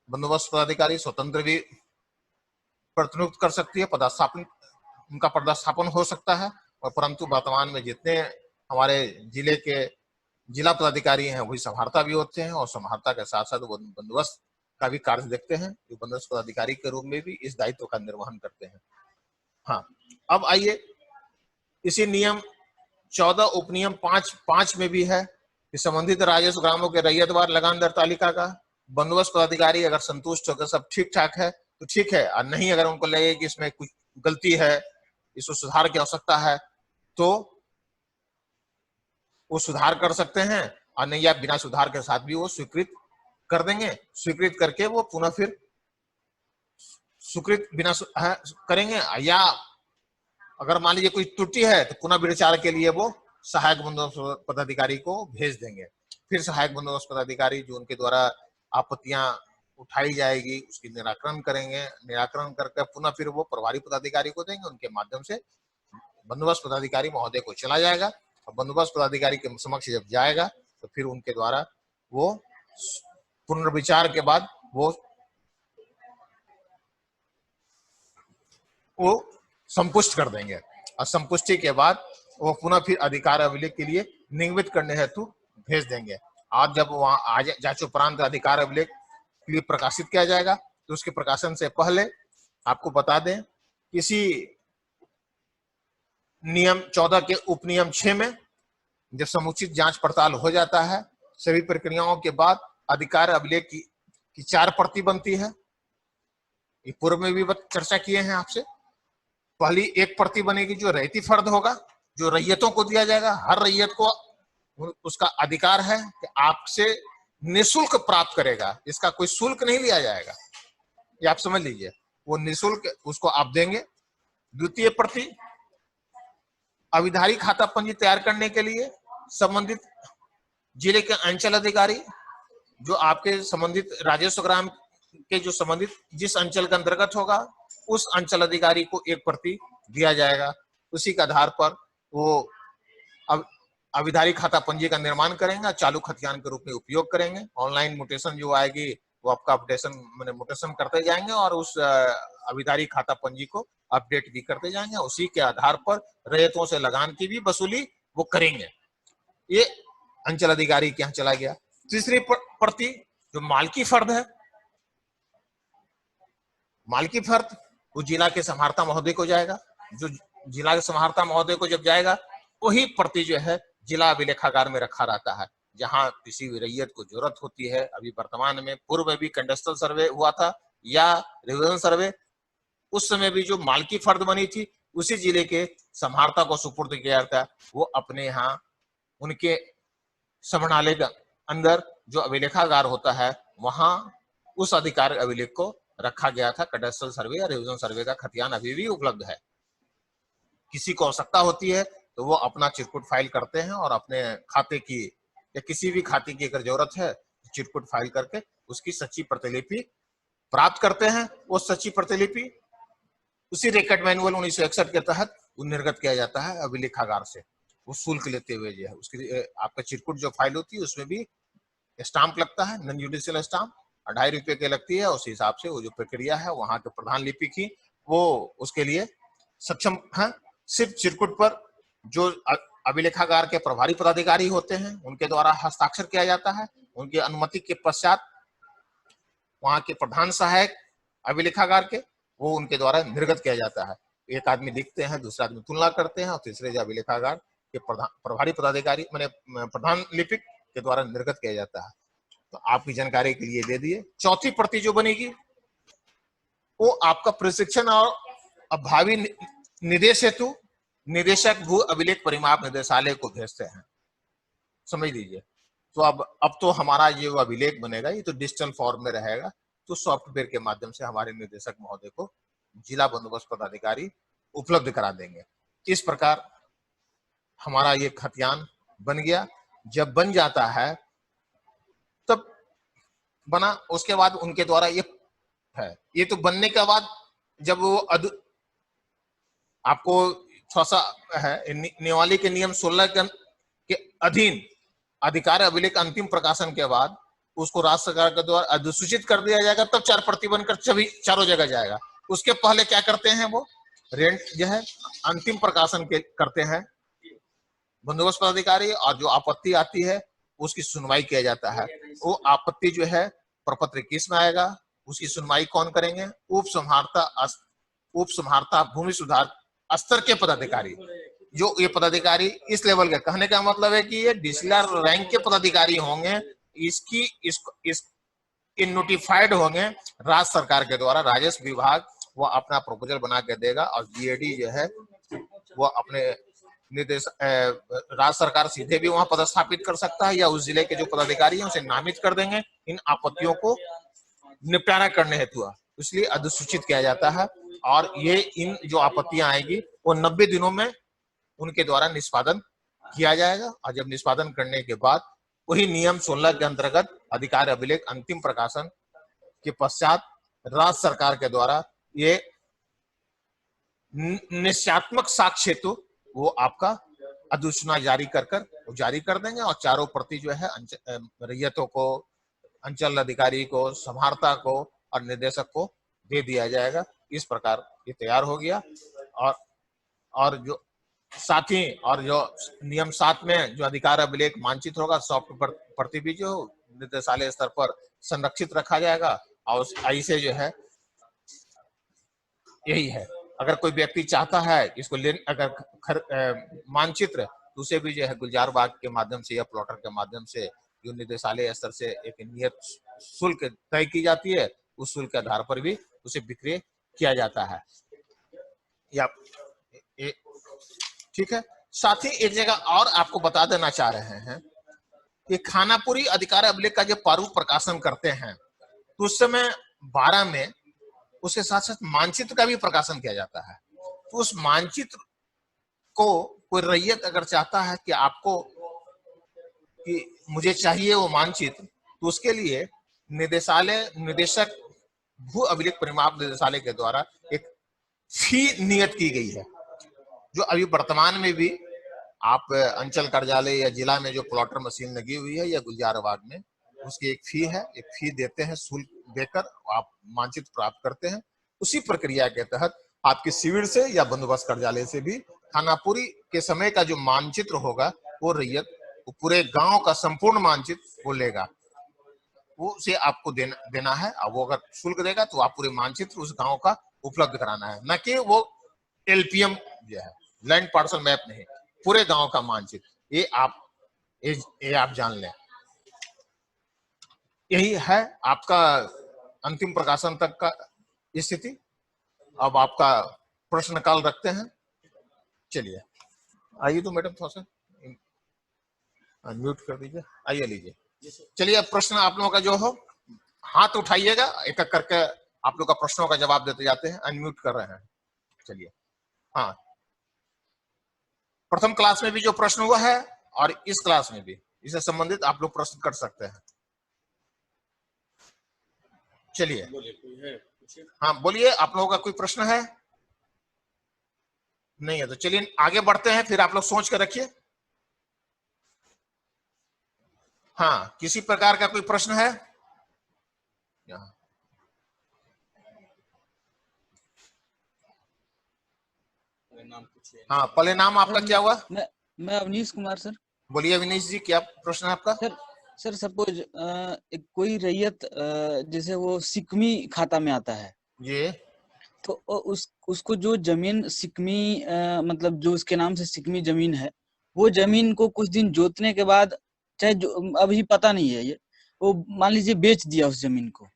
बंदोबस्त पदाधिकारी स्वतंत्र भी प्रतिनियुक्त कर सकती है, पदस्थापन उनका पदस्थापन हो सकता है। और परंतु वर्तमान में जितने हमारे जिले के जिला पदाधिकारी हैं वही संभारता भी होते हैं, और संभारता के साथ साथ वो बंदोबस्त का भी कार्य देखते हैं, जो बंदोबस्त पदाधिकारी के रूप में भी इस दायित्व का निर्वहन करते हैं। हाँ, अब आइए इसी नियम 14 उपनियम 5 में भी है कि संबंधित राजस्व ग्रामों के रैयतवार लगान दर तालिका का बंदोबस्त पदाधिकारी अगर संतुष्ट होकर सब ठीक ठाक है तो ठीक है, और नहीं अगर उनको लगे कि इसमें कुछ गलती है, इसको सुधार की आवश्यकता है, तो वो सुधार कर सकते हैं, और नहीं या बिना सुधार के साथ भी वो स्वीकृत कर देंगे। स्वीकृत करके वो पुनः फिर स्वीकृत बिना करेंगे, या अगर मान लीजिए कोई त्रुटि है तो पुनः विचार के लिए वो सहायक बंदोबस्त पदाधिकारी को भेज देंगे। फिर सहायक बंदोबस्त पदाधिकारी जो उनके द्वारा आपत्तियां उठाई जाएगी उसकी निराकरण करेंगे। निराकरण करके पुनः फिर वो प्रभारी पदाधिकारी को देंगे, उनके माध्यम से बंदोबस्त पदाधिकारी महोदय को चला जाएगा, और बंदोबस्त पदाधिकारी के समक्ष जब जाएगा तो फिर उनके द्वारा वो पुनर्विचार के बाद वो संपुष्ट कर देंगे, और संपुष्टि के बाद वो पुनः फिर अधिकार अभिलेख के लिए निगमित करने हेतु भेज देंगे। आज जब वहां जांच उपरांत अधिकार अभिलेख के लिए प्रकाशित किया जाएगा तो उसके प्रकाशन से पहले आपको बता दें, किसी नियम 14 के उपनियम 6 में जब समुचित जांच पड़ताल हो जाता है, सभी प्रक्रियाओं के बाद अधिकार अभिलेख की 4 प्रति बनती है। ये पूर्व में भी चर्चा किए हैं आपसे। पहली एक प्रति बनेगी जो रैयती फर्द होगा, जो रैयतों को दिया जाएगा। हर रैयत को उसका अधिकार है कि आपसे निःशुल्क प्राप्त करेगा, इसका कोई शुल्क नहीं लिया जाएगा, ये आप समझ लीजिए, वो निःशुल्क उसको आप देंगे। द्वितीय प्रति अविधारी खाता पंजी तैयार करने के लिए संबंधित जिले के अंचल अधिकारी जो आपके संबंधित राजस्व ग्राम के जो संबंधित जिस अंचल के अंतर्गत होगा उस अंचल अधिकारी को एक प्रति दिया जाएगा। उसी के आधार पर वो अविधारी खाता पंजी का निर्माण करेंगे, चालू खतियान के रूप में उपयोग करेंगे। ऑनलाइन मोटेशन जो आएगी वो आपका अपडेशन मैंने मोटेशन करते जाएंगे और उस अविधारी खाता पंजी को अपडेट भी करते जाएंगे। उसी के आधार पर रैयतों से लगान की भी वसूली वो करेंगे। ये अंचल अधिकारी के यहाँ चला गया। तीसरी प्रति जो मालकी फर्द है, मालकी फर्द वो जिला के संभारता महोदय को जाएगा। जो जिला के संभारता महोदय को जब जाएगा वही प्रति जो है जिला अभिलेखागार में रखा रहता है। जहां किसी भी रैयत को जरूरत होती है, अभी वर्तमान में पूर्व में भी कंडस्ट्रल सर्वे हुआ था या रिविजन सर्वे, उस समय भी जो मालकी फर्द बनी थी उसी जिले के संभारता को सुपुर्द किया जाता है। वो अपने यहाँ उनके समरणालय के अंदर जो अभिलेखागार होता है वहां उस अधिकार अभिलेख को रखा गया था। कैडेस्ट्रल सर्वे या रिविजन सर्वे का खतियान अभी भी उपलब्ध है। किसी को आवश्यकता होती है तो वो अपना चिरकुट फाइल करते हैं और अपने खाते की या किसी भी खाते की अगर जरूरत है चिरकुट फाइल करके उसकी सच्ची प्रतिलिपि प्राप्त करते हैं। वो सच्ची प्रतिलिपि उसी रिकॉर्ड मैनुअल 1961 के तहत निर्गत किया जाता है अभिलेखागार से, वो शुल्क लेते हुए जो है उसकी आपका चिरकुट जो फाइल होती है उसमें भी स्टाम्प लगता है, नॉन जुडिशियल स्टाम्प, 2.5 रुपए की लगती है। उस हिसाब से वो जो प्रक्रिया है वहां के प्रधान लिपिक ही वो उसके लिए सक्षम है। सिर्फ चिरकुट पर जो अभिलेखागार के प्रभारी पदाधिकारी होते हैं उनके द्वारा हस्ताक्षर किया जाता है। उनकी अनुमति के पश्चात वहां के प्रधान सहायक अभिलेखागार के वो उनके द्वारा निर्गत किया जाता है। एक आदमी लिखते हैं, दूसरा आदमी तुलना करते हैं और तीसरे जो अभिलेखागार के प्रभारी पदाधिकारी माने प्रधान लिपिक के द्वारा निर्गत किया जाता है। तो आपकी जानकारी के लिए दे दिए। चौथी प्रति जो बनेगी वो आपका प्रशिक्षण और भावी निदेश हेतु निदेशक भू अभिलेख परिमाप निदेशालय को भेजते हैं। समझ लीजिए। तो अब तो हमारा ये अभिलेख बनेगा, ये तो डिजिटल फॉर्म में रहेगा, तो सॉफ्टवेयर के माध्यम से हमारे निदेशक महोदय को जिला बंदोबस्त पदाधिकारी उपलब्ध करा देंगे। इस प्रकार हमारा ये खतियान बन गया। जब बन जाता है तब बना, उसके बाद उनके द्वारा ये है, ये तो बनने के बाद जब वो आपको थोड़ा सा है नियमावली के नियम 16 के अधीन अधिकार अभिलेख अंतिम प्रकाशन के बाद उसको राज्य सरकार के द्वारा अधिसूचित कर दिया जाएगा, तब 4 प्रति बनकर सभी चारों जगह जाएगा। उसके पहले क्या करते हैं वो रेंट जो है अंतिम प्रकाशन के करते हैं बंदोबस्त पदाधिकारी, और जो आपत्ति आती है उसकी सुनवाई किया जाता है। वो आपत्ति जो है प्रपत्र किस में आएगा, उसकी सुनवाई कौन करेंगे, उप संहारता भूमि सुधार स्तर के पदाधिकारी। जो ये पदाधिकारी इस लेवल के, कहने का मतलब है कि ये डिस्लर रैंक के पदाधिकारी होंगे, इसकी नोटिफाइड होंगे राज्य सरकार के द्वारा। राजस्व विभाग वो अपना प्रपोजल बना के देगा और जीएडी जो है वो अपने निर्देश राज्य सरकार सीधे भी वहां पदस्थापित कर सकता है या उस जिले के जो पदाधिकारी हैं उसे नामित कर देंगे इन आपत्तियों को निपटारा करने हेतु। इसलिए अधिसूचित किया जाता है और ये इन जो आपत्तियां आएगी वो 90 दिनों में उनके द्वारा निष्पादन किया जाएगा। और जब निष्पादन करने के बाद वही नियम 16 के अंतर्गत अधिकार अभिलेख अंतिम प्रकाशन के पश्चात राज्य सरकार के द्वारा ये निश्चयात्मक साक्ष्य हेतु वो आपका अधिसूचना जारी कर देंगे और चारों प्रति जो है रैयतों को, अंचल अधिकारी को, संहारता को और निर्देशक को दे दिया जाएगा। इस प्रकार ये तैयार हो गया। और जो साथ ही और जो नियम 7 में जो अधिकार अभिलेख मानचित्र होगा सॉफ्ट प्रति भी जो निदेशालय स्तर पर संरक्षित रखा जाएगा। और ऐसे जो है यही है, अगर कोई व्यक्ति चाहता है इसको अगर मानचित्र तो उसे भी जो है गुलजार बाग के माध्यम से या प्लॉटर के माध्यम से जो निदेशालय स्तर से एक नियत शुल्क तय की जाती है, उस शुल्क के आधार पर भी उसे विक्रय किया जाता है। या ठीक है। साथ ही एक जगह और आपको बता देना चाह रहे हैं कि खानापुरी अधिकार अभिलेख का जब प्रारूप प्रकाशन करते हैं तो उस समय 12 में उसके साथ साथ मानचित्र का भी प्रकाशन किया जाता है। तो उस मानचित्र को कोई रैयत अगर चाहता है कि आपको कि मुझे चाहिए वो मानचित्र, तो उसके लिए निदेशक भू अभिलेख परिमाप निदेशालय के द्वारा एक फी नियत की गई है, जो अभी वर्तमान में भी आप अंचल कार्यालय या जिला में जो प्लॉटर मशीन लगी हुई है या गुलजार बाग में उसकी एक फी है, एक फी देते हैं, शुल्क देकर आप मानचित्र प्राप्त करते हैं। उसी प्रक्रिया के तहत आपके शिविर से या बंदोबस्त कार्यालय से भी खानापुरी के समय का जो मानचित्र होगा वो रैयत वो पूरे गांव का संपूर्ण मानचित्र वो लेगा, वो उसे आपको देना है। और वो अगर शुल्क देगा तो आप पूरे मानचित्र उस गांव का उपलब्ध कराना है, न कि वो एलपीएम जो है लैंड पार्सल मैप नहीं, पूरे गांव का मानचित्र। ये आप जान लें। यही है आपका अंतिम प्रकाशन तक का स्थिति। अब आपका प्रश्न काल रखते हैं। चलिए आइए, तो मैडम थोड़ा सा अनम्यूट कर दीजिए। आइए लीजिए। चलिए अब प्रश्न आप लोगों का जो हो हाथ उठाइएगा, एक एक करके आप लोग का प्रश्नों का जवाब देते जाते हैं। अनम्यूट कर रहे हैं। चलिए हाँ, प्रथम क्लास में भी जो प्रश्न हुआ है और इस क्लास में भी इससे संबंधित आप लोग प्रश्न कर सकते हैं। चलिए हाँ बोलिए, आप लोगों का कोई प्रश्न है? नहीं है तो चलिए आगे बढ़ते हैं, फिर आप लोग सोच कर रखिए। हाँ, किसी प्रकार का कोई प्रश्न है यहाँ? नाम पूछिए। हाँ, पहले नाम आपका सर क्या हुआ? मैं अवनीश कुमार सर। बोलिए अविनेश जी, क्या प्रश्न है आपका? सर सपोज एक कोई रैयत जैसे वो सिकमी खाता में आता है, ये तो उसको जो जमीन सिकमी मतलब जो उसके नाम से सिकमी जमीन है, वो जमीन को कुछ दिन जोतने के बाद, चाहे जो अभी पता नहीं है ये, वो मान लीजिए बेच दिया उस जमीन को,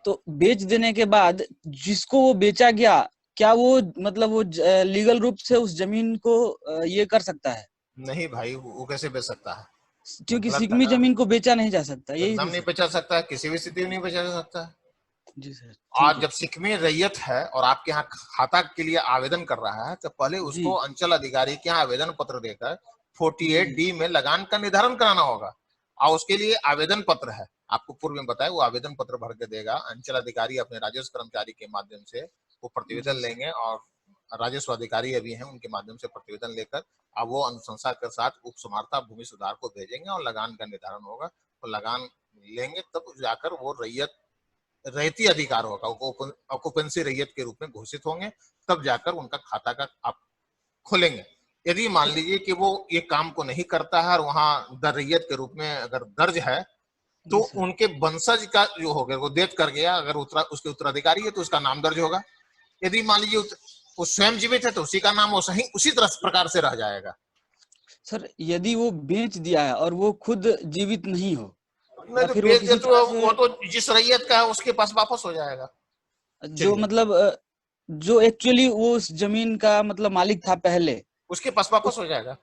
तो बेच देने के बाद जिसको वो बेचा गया, क्या वो मतलब वो लीगल रूप से उस जमीन को ये कर सकता है? नहीं भाई, वो कैसे बेच सकता है? क्योंकि गलत है सिकमी ना, जमीन को बेचा नहीं जा सकता, यही एकदम चीज नहीं है। बेचा सकता है, किसी भी स्थिति में नहीं बेचा जा सकता है। जी सर, और ठीक है। जब सिकमी रैयत है और आपके यहाँ खाता के लिए आवेदन कर रहा है, तो पहले जी उसको अंचल अधिकारी के यहाँ आवेदन पत्र देकर जी 48D में लगान का निर्धारण कराना होगा। और उसके लिए आवेदन पत्र है, आपको पूर्व में बताया, वो आवेदन पत्र भर के देगा। अंचल अधिकारी अपने राजस्व कर्मचारी के माध्यम से वो प्रतिवेदन जी सर। लेंगे, और राजस्व अधिकारी अभी हैं, उनके माध्यम से प्रतिवेदन लेकर अब वो अनुशंसा के साथ उप समार्ता भूमि सुधार को भेजेंगे और लगान का निर्धारण होगा। तो लगान लेंगे तब जाकर वो रैयत रहती अधिकार होगा, ऑक्युपेंसी रैयत के रूप में घोषित होंगे, तब जाकर उनका खाता का आप खोलेंगे। यदि मान सर लीजिए कि वो ये काम को नहीं करता है और वहां दर रैयत के रूप में अगर दर्ज है, तो जी सर। उनके वंशज का जो हो गया वो डेथ कर गया, अगर उसके उत्तराधिकारी है तो उसका नाम दर्ज होगा। यदि मान लीजिए वो स्वयं जीवित है तो उसी का नाम वो सही उसी तरह प्रकार से रह जाएगा। सर यदि वो बेच दिया है और वो खुद जीवित नहीं हो, नहीं या तो फिर वो बेच दे किसी तो तरह से वो तो जिस रैयत का है उसके पास वापस हो जाएगा। जो चलिए, मतलब जो एक्चुअली वो उस जमीन का मतलब मालिक था पहले, उसके पास वापस उस हो जाएगा,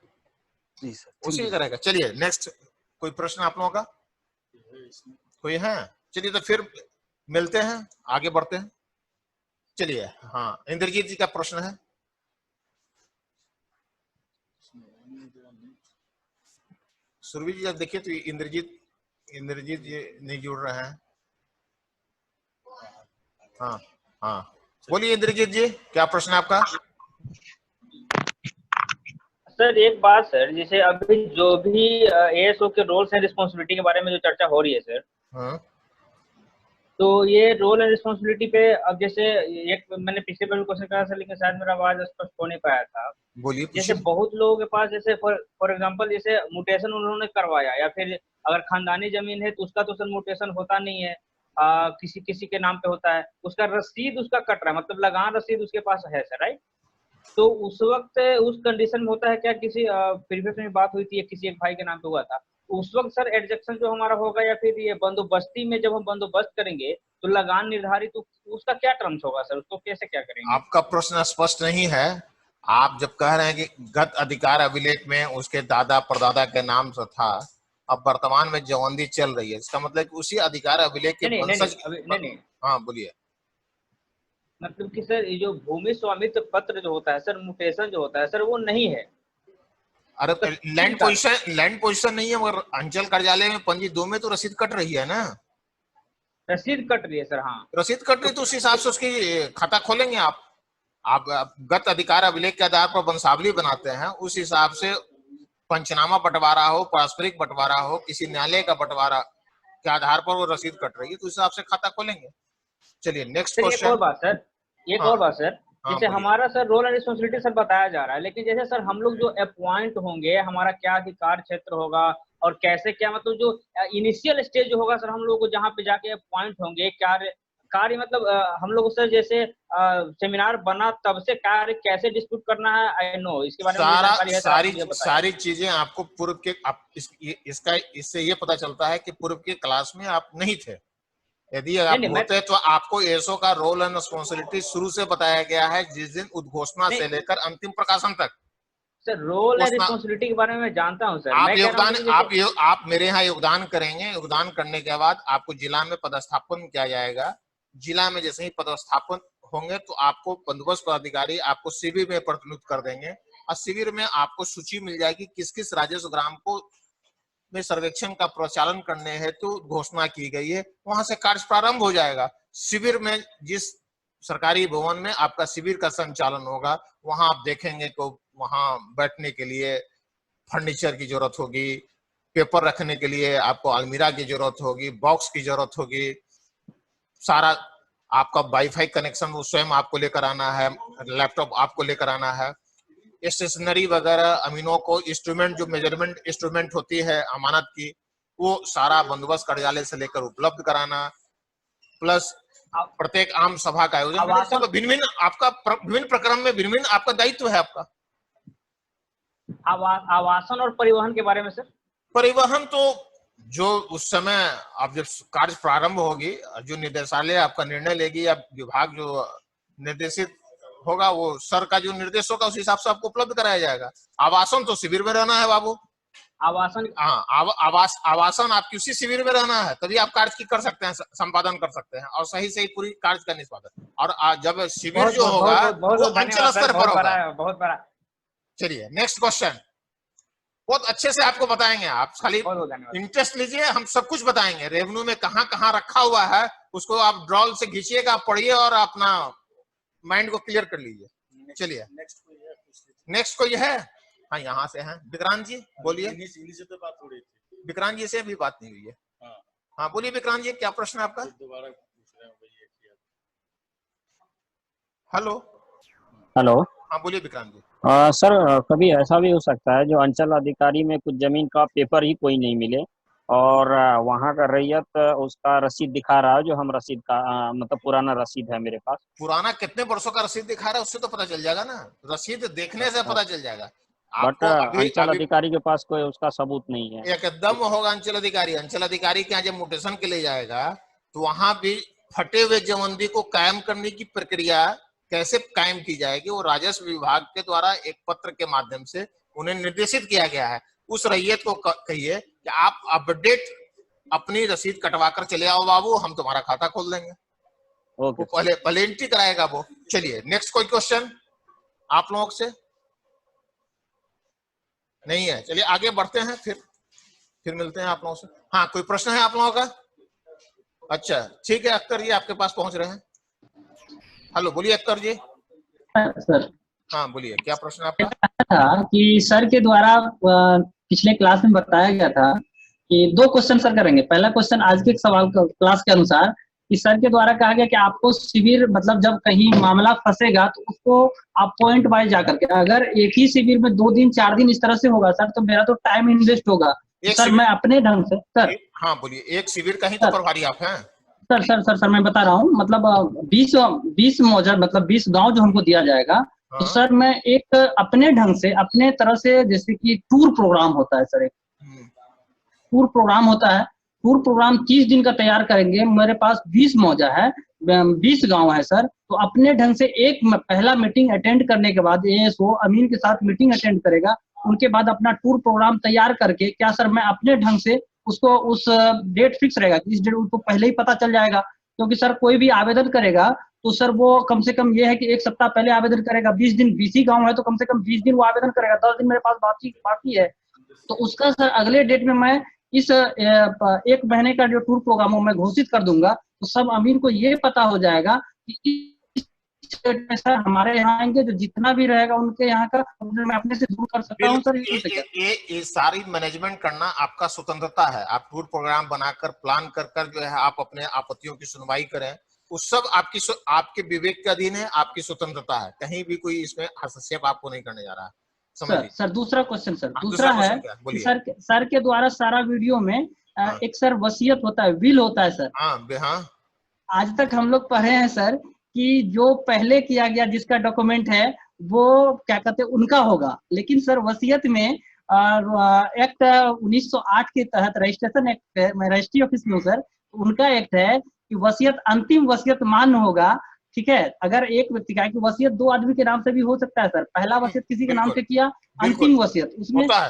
जी सर, उसी थैंक यू तरह सर। का। चलिए नेक्स्ट, कोई प्रश्न आप लोगों का कोई है? चलिए तो फिर मिलते हैं, आगे बढ़ते हैं। चलिए, हाँ, इंद्रजीत जी का प्रश्न है। सुरभि जी जब देखिए तो इंद्रजीत जी नहीं जुड़ रहे हैं। हाँ हाँ, बोलिए इंद्रजीत जी, क्या प्रश्न है आपका? सर एक बात सर, जैसे अभी जो भी एएसओ के रोल्स एंड रिस्पॉन्सिबिलिटी के बारे में जो चर्चा हो रही है सर, हाँ, तो ये रोल एंड रिस्पॉन्सिबिलिटी पे अब जैसे एक मैंने पिछले बार क्वेश्चन करा था, लेकिन शायद मेरा आवाज स्पष्ट हो नहीं पाया था। बोलिए, जैसे पूछिए। बहुत लोगों के पास जैसे फॉर एग्जांपल जैसे म्यूटेशन उन्होंने करवाया, या फिर अगर खानदानी जमीन है तो उसका तो सर म्यूटेशन होता नहीं है, किसी किसी के नाम पे होता है, उसका रसीद उसका कट रहा है, मतलब लगान रसीद उसके पास है सर, राइट? तो उस वक्त उस कंडीशन में होता है क्या, किसी प्रीवियस में बात हुई थी किसी एक भाई के नाम पे हुआ था, तो उस वक्त सर एडजेक्शन जो हमारा होगा, या फिर ये बंदोबस्ती में जब हम बंदोबस्त करेंगे तो लगान निर्धारित तो उसका क्या टर्म्स होगा सर, उसको कैसे क्या करेंगे? आपका प्रश्न स्पष्ट नहीं है। आप जब कह रहे हैं कि गत अधिकार अभिलेख में उसके दादा परदादा के नाम से था, अब वर्तमान में जवंदी चल रही है, इसका मतलब कि उसी अधिकार अभिलेख के नहीं नहीं नहीं वंशज। नहीं, अभी नहीं नहीं, हाँ बोलिए। मतलब कि सर ये जो भूमि स्वामित्व पत्र जो होता है सर, म्यूटेशन जो होता है सर, वो नहीं है अरे उसका तीन का। लैंड पोजीशन नहीं है, मगर अंचल कार्यालय में पंजी 2 में तो रसीद कट रही है ना। रसीद कट रही है सर, हाँ। रसीद कट रही तो उस हिसाब से उसकी खाता खोलेंगे आप गत अधिकार अभिलेख के आधार पर वंशावली बनाते हैं, उस हिसाब से पंचनामा बंटवारा हो, पारस्परिक बंटवारा हो, किसी न्यायालय का बंटवारा के आधार पर वो रसीद कट रही है, तो उस हिसाब से खाता खोलेंगे। चलिए नेक्स्ट सर एक और क्वेश्चन। बात सर, एक हाँ और बात सर, हाँ, जैसे बोलिए। हमारा sir role and responsibility sir बताया जा रहा है, लेकिन जैसे सर हम लोग जो अपॉइंट होंगे, हमारा क्या अधिकार क्षेत्र होगा और कैसे क्या, मतलब जो इनिशियल स्टेज जो होगा सर, हम लोग को जहाँ पे जाके अपॉइंट होंगे, कार्य कार्य मतलब हम लोग सर जैसे सेमिनार बना तब से कार्य कैसे डिस्प्यूट करना है, आई नो इसके बारे में मुझे सारा जानकारी है सर, आप सारी मुझे बताएं। सारी चीजें आपको पूर्व के इसका इससे ये पता चलता है कि पूर्व के क्लास में आप नहीं थे। यदि नहीं आप नहीं मैं होते तो आपको एसओ का रोल एंड रिस्पॉन्सिबिलिटी शुरू से बताया गया है, जिस दिन उद्घोषणा नहीं से लेकर अंतिम प्रकाशन तक। सर, रोल एंड घोषणा, रिस्पॉन्सिबिलिटी के बारे में मैं जानता हूँ सर, आप मैं कह रहा हूँ योगदान सर कि जैसे आप मेरे यहाँ योगदान करेंगे, योगदान करने के बाद आपको जिला में पदस्थापन किया जाएगा। जिला में जैसे ही पदस्थापन होंगे तो आपको बंदोबस्त पदाधिकारी आपको शिविर में प्रतिनियुक्त कर देंगे, और शिविर में आपको सूची मिल जाएगी किस किस राजस्व ग्राम को में सर्वेक्षण का प्रचालन करने हेतु घोषणा की गई है, वहां से कार्य प्रारंभ हो जाएगा। शिविर में जिस सरकारी भवन में आपका शिविर का संचालन होगा, वहां आप देखेंगे कि वहां बैठने के लिए फर्नीचर की जरूरत होगी, पेपर रखने के लिए आपको अलमीरा की जरूरत होगी, बॉक्स की जरूरत होगी, सारा आपका वाईफाई कनेक्शन वो स्वयं आपको लेकर आना है, लैपटॉप आपको लेकर आना है, स्टेशनरी वगैरह, अमीनों को इंस्ट्रूमेंट, जो मेजरमेंट इंस्ट्रूमेंट होती है अमानत की, वो सारा बंदोबस्त कार्यालय से लेकर उपलब्ध कराना, प्लस प्रत्येक आम सभा का आयोजन, भिन्न आपका विभिन्न प्रक्रम में भिन्न आपका दायित्व है आपका। आवासन और परिवहन के बारे में सर? परिवहन तो जो उस समय आप जब कार्य प्रारंभ होगी, जो निर्देशालय आपका निर्णय लेगी या विभाग जो निर्देशित होगा, वो सर का जो निर्देश होगा उस हिसाब से आपको उपलब्ध कराया जाएगा। आवासन तो शिविर में रहना है बाबू, आवासन, हाँ आवासन आपकी उसी शिविर में रहना है, तभी आप कार्य की कर सकते हैं, संपादन कर सकते हैं और सही सही पूरी कार्य का निष्पादन। और जब शिविर जो होगा वो अंचल स्तर पर होगा। बहुत बड़ा। चलिए नेक्स्ट क्वेश्चन, बहुत अच्छे से आपको बताएंगे, आप खाली इंटरेस्ट लीजिए, हम सब कुछ बताएंगे। रेवेन्यू में कहाँ कहाँ रखा हुआ है उसको आप ड्रॉल से खींचिएगा, पढ़िए और अपना माइंड को क्लियर कर लीजिए। चलिए नेक्स्ट कोई है? हाँ यहाँ से हैं विक्रांत जी, बोलिए। से बात हो रही थी, विक्रांत जी से अभी बात नहीं हुई है। हाँ बोलिए विक्रांत जी, क्या प्रश्न है आपका? दोबारा पूछ रहे हैं। हेलो हेलो, हाँ बोलिए विक्रांत जी। सर कभी ऐसा भी हो सकता है जो अंचल अधिकारी में कुछ जमीन का पेपर ही कोई नहीं मिले और वहाँ का रैयत उसका रसीद दिखा रहा है, जो हम रसीद का मतलब पुराना रसीद है मेरे पास। पुराना कितने वर्षों का रसीद दिखा रहा है उससे तो पता चल जाएगा ना, रसीद देखने से पता चल जाएगा। बट अंचल अधिकारी के पास कोई उसका सबूत नहीं है। एकदम होगा अंचल अधिकारी के यहाँ जब म्यूटेशन के लिए जाएगा तो वहां भी फटे हुए जमंदी को कायम करने की प्रक्रिया कैसे कायम की जाएगी, वो राजस्व विभाग के द्वारा एक पत्र के माध्यम से उन्हें निर्देशित किया गया है। उस रैयत को कहिए कि आप अपडेट अपनी रसीद कटवा कर चले आओ बाबू, हम तुम्हारा खाता खोल देंगे। ओके, पहले एंट्री कराएगा वो। चलिए नेक्स्ट कोई क्वेश्चन आप लोगों से नहीं है? चलिए आगे बढ़ते हैं, फिर मिलते हैं आप लोगों से। हाँ कोई प्रश्न है आप लोगों का? अच्छा ठीक है, अख्तर जी आपके पास पहुंच रहे हैं। हेलो बोलिए अख्तर जी। सर हाँ बोलिए, क्या प्रश्न आपका? था कि सर के द्वारा पिछले क्लास में बताया गया था कि 2 क्वेश्चन सर करेंगे। पहला क्वेश्चन आज के सवाल क्लास के अनुसार कि सर के द्वारा कहा गया कि आपको शिविर मतलब जब कहीं मामला फंसेगा तो उसको आप पॉइंट वाइज जाकर के, अगर एक ही शिविर में 2 दिन 4 दिन इस तरह से होगा सर तो मेरा तो टाइम इन्वेस्ट होगा। सर मैं अपने ढंग से सर, हाँ बोलिए, एक शिविर का ही तो प्रभारी आप हैं। सर मैं बता रहा हूँ, मतलब 20 मौजा मतलब 20 गांव जो हमको दिया जाएगा। हाँ। तो सर मैं एक अपने ढंग से अपने तरह से, जैसे कि टूर प्रोग्राम होता है सर, एक टूर प्रोग्राम होता है, टूर प्रोग्राम 30 दिन का तैयार करेंगे। मेरे पास 20 मौजा है, 20 गांव है सर, तो अपने ढंग से एक पहला मीटिंग अटेंड करने के बाद एएसओ अमीन के साथ मीटिंग अटेंड करेगा, उनके बाद अपना टूर प्रोग्राम तैयार करके, क्या सर मैं अपने ढंग से उसको उस डेट फिक्स रहेगा कि इस डेट उसको पहले ही पता चल जाएगा, क्योंकि सर कोई भी आवेदन करेगा तो सर वो कम से कम ये है कि 1 सप्ताह पहले आवेदन करेगा। 20 दिन 20 ही गाँव है तो कम से कम 20 दिन वो आवेदन करेगा, 10 दिन मेरे पास बाकी है, तो उसका सर अगले डेट में मैं इस 1 महीने का जो टूर प्रोग्राम मैं घोषित कर दूंगा, तो सब अमीन को ये पता हो जाएगा कि सर हमारे यहाँ आएंगे, जो जितना भी रहेगा उनके यहाँ का मैं अपने से दूर कर सकता हूँ सर। ये सारी मैनेजमेंट करना आपका स्वतंत्रता है। आप टूर प्रोग्राम बनाकर प्लान कर जो है आप अपने आपत्तियों की सुनवाई करें, उस सब आपके विवेक के अधीन है, आपकी स्वतंत्रता है। कहीं भी कोई इसमें हस्तक्षेप आपको नहीं करने जा रहा है। सर दूसरा क्वेश्चन सर, दूसरा है सर के द्वारा सारा वीडियो में एक सर वसीयत होता है, विल होता है सर। हाँ आज तक हम लोग पढ़े हैं सर कि जो पहले किया गया जिसका डॉक्यूमेंट है वो क्या कहते हैं उनका होगा, लेकिन सर वसीयत में एक्ट 1908 के तहत रजिस्ट्रेशन एक्ट है, मैं रजिस्ट्री ऑफिस में हूँ सर, उनका एक्ट है कि वसीयत अंतिम वसीयत मान्य होगा। ठीक है, अगर एक व्यक्ति का, कि वसीयत 2 आदमी के नाम से भी हो सकता है सर, पहला वसीयत किसी के नाम से किया, अंतिम वसीयत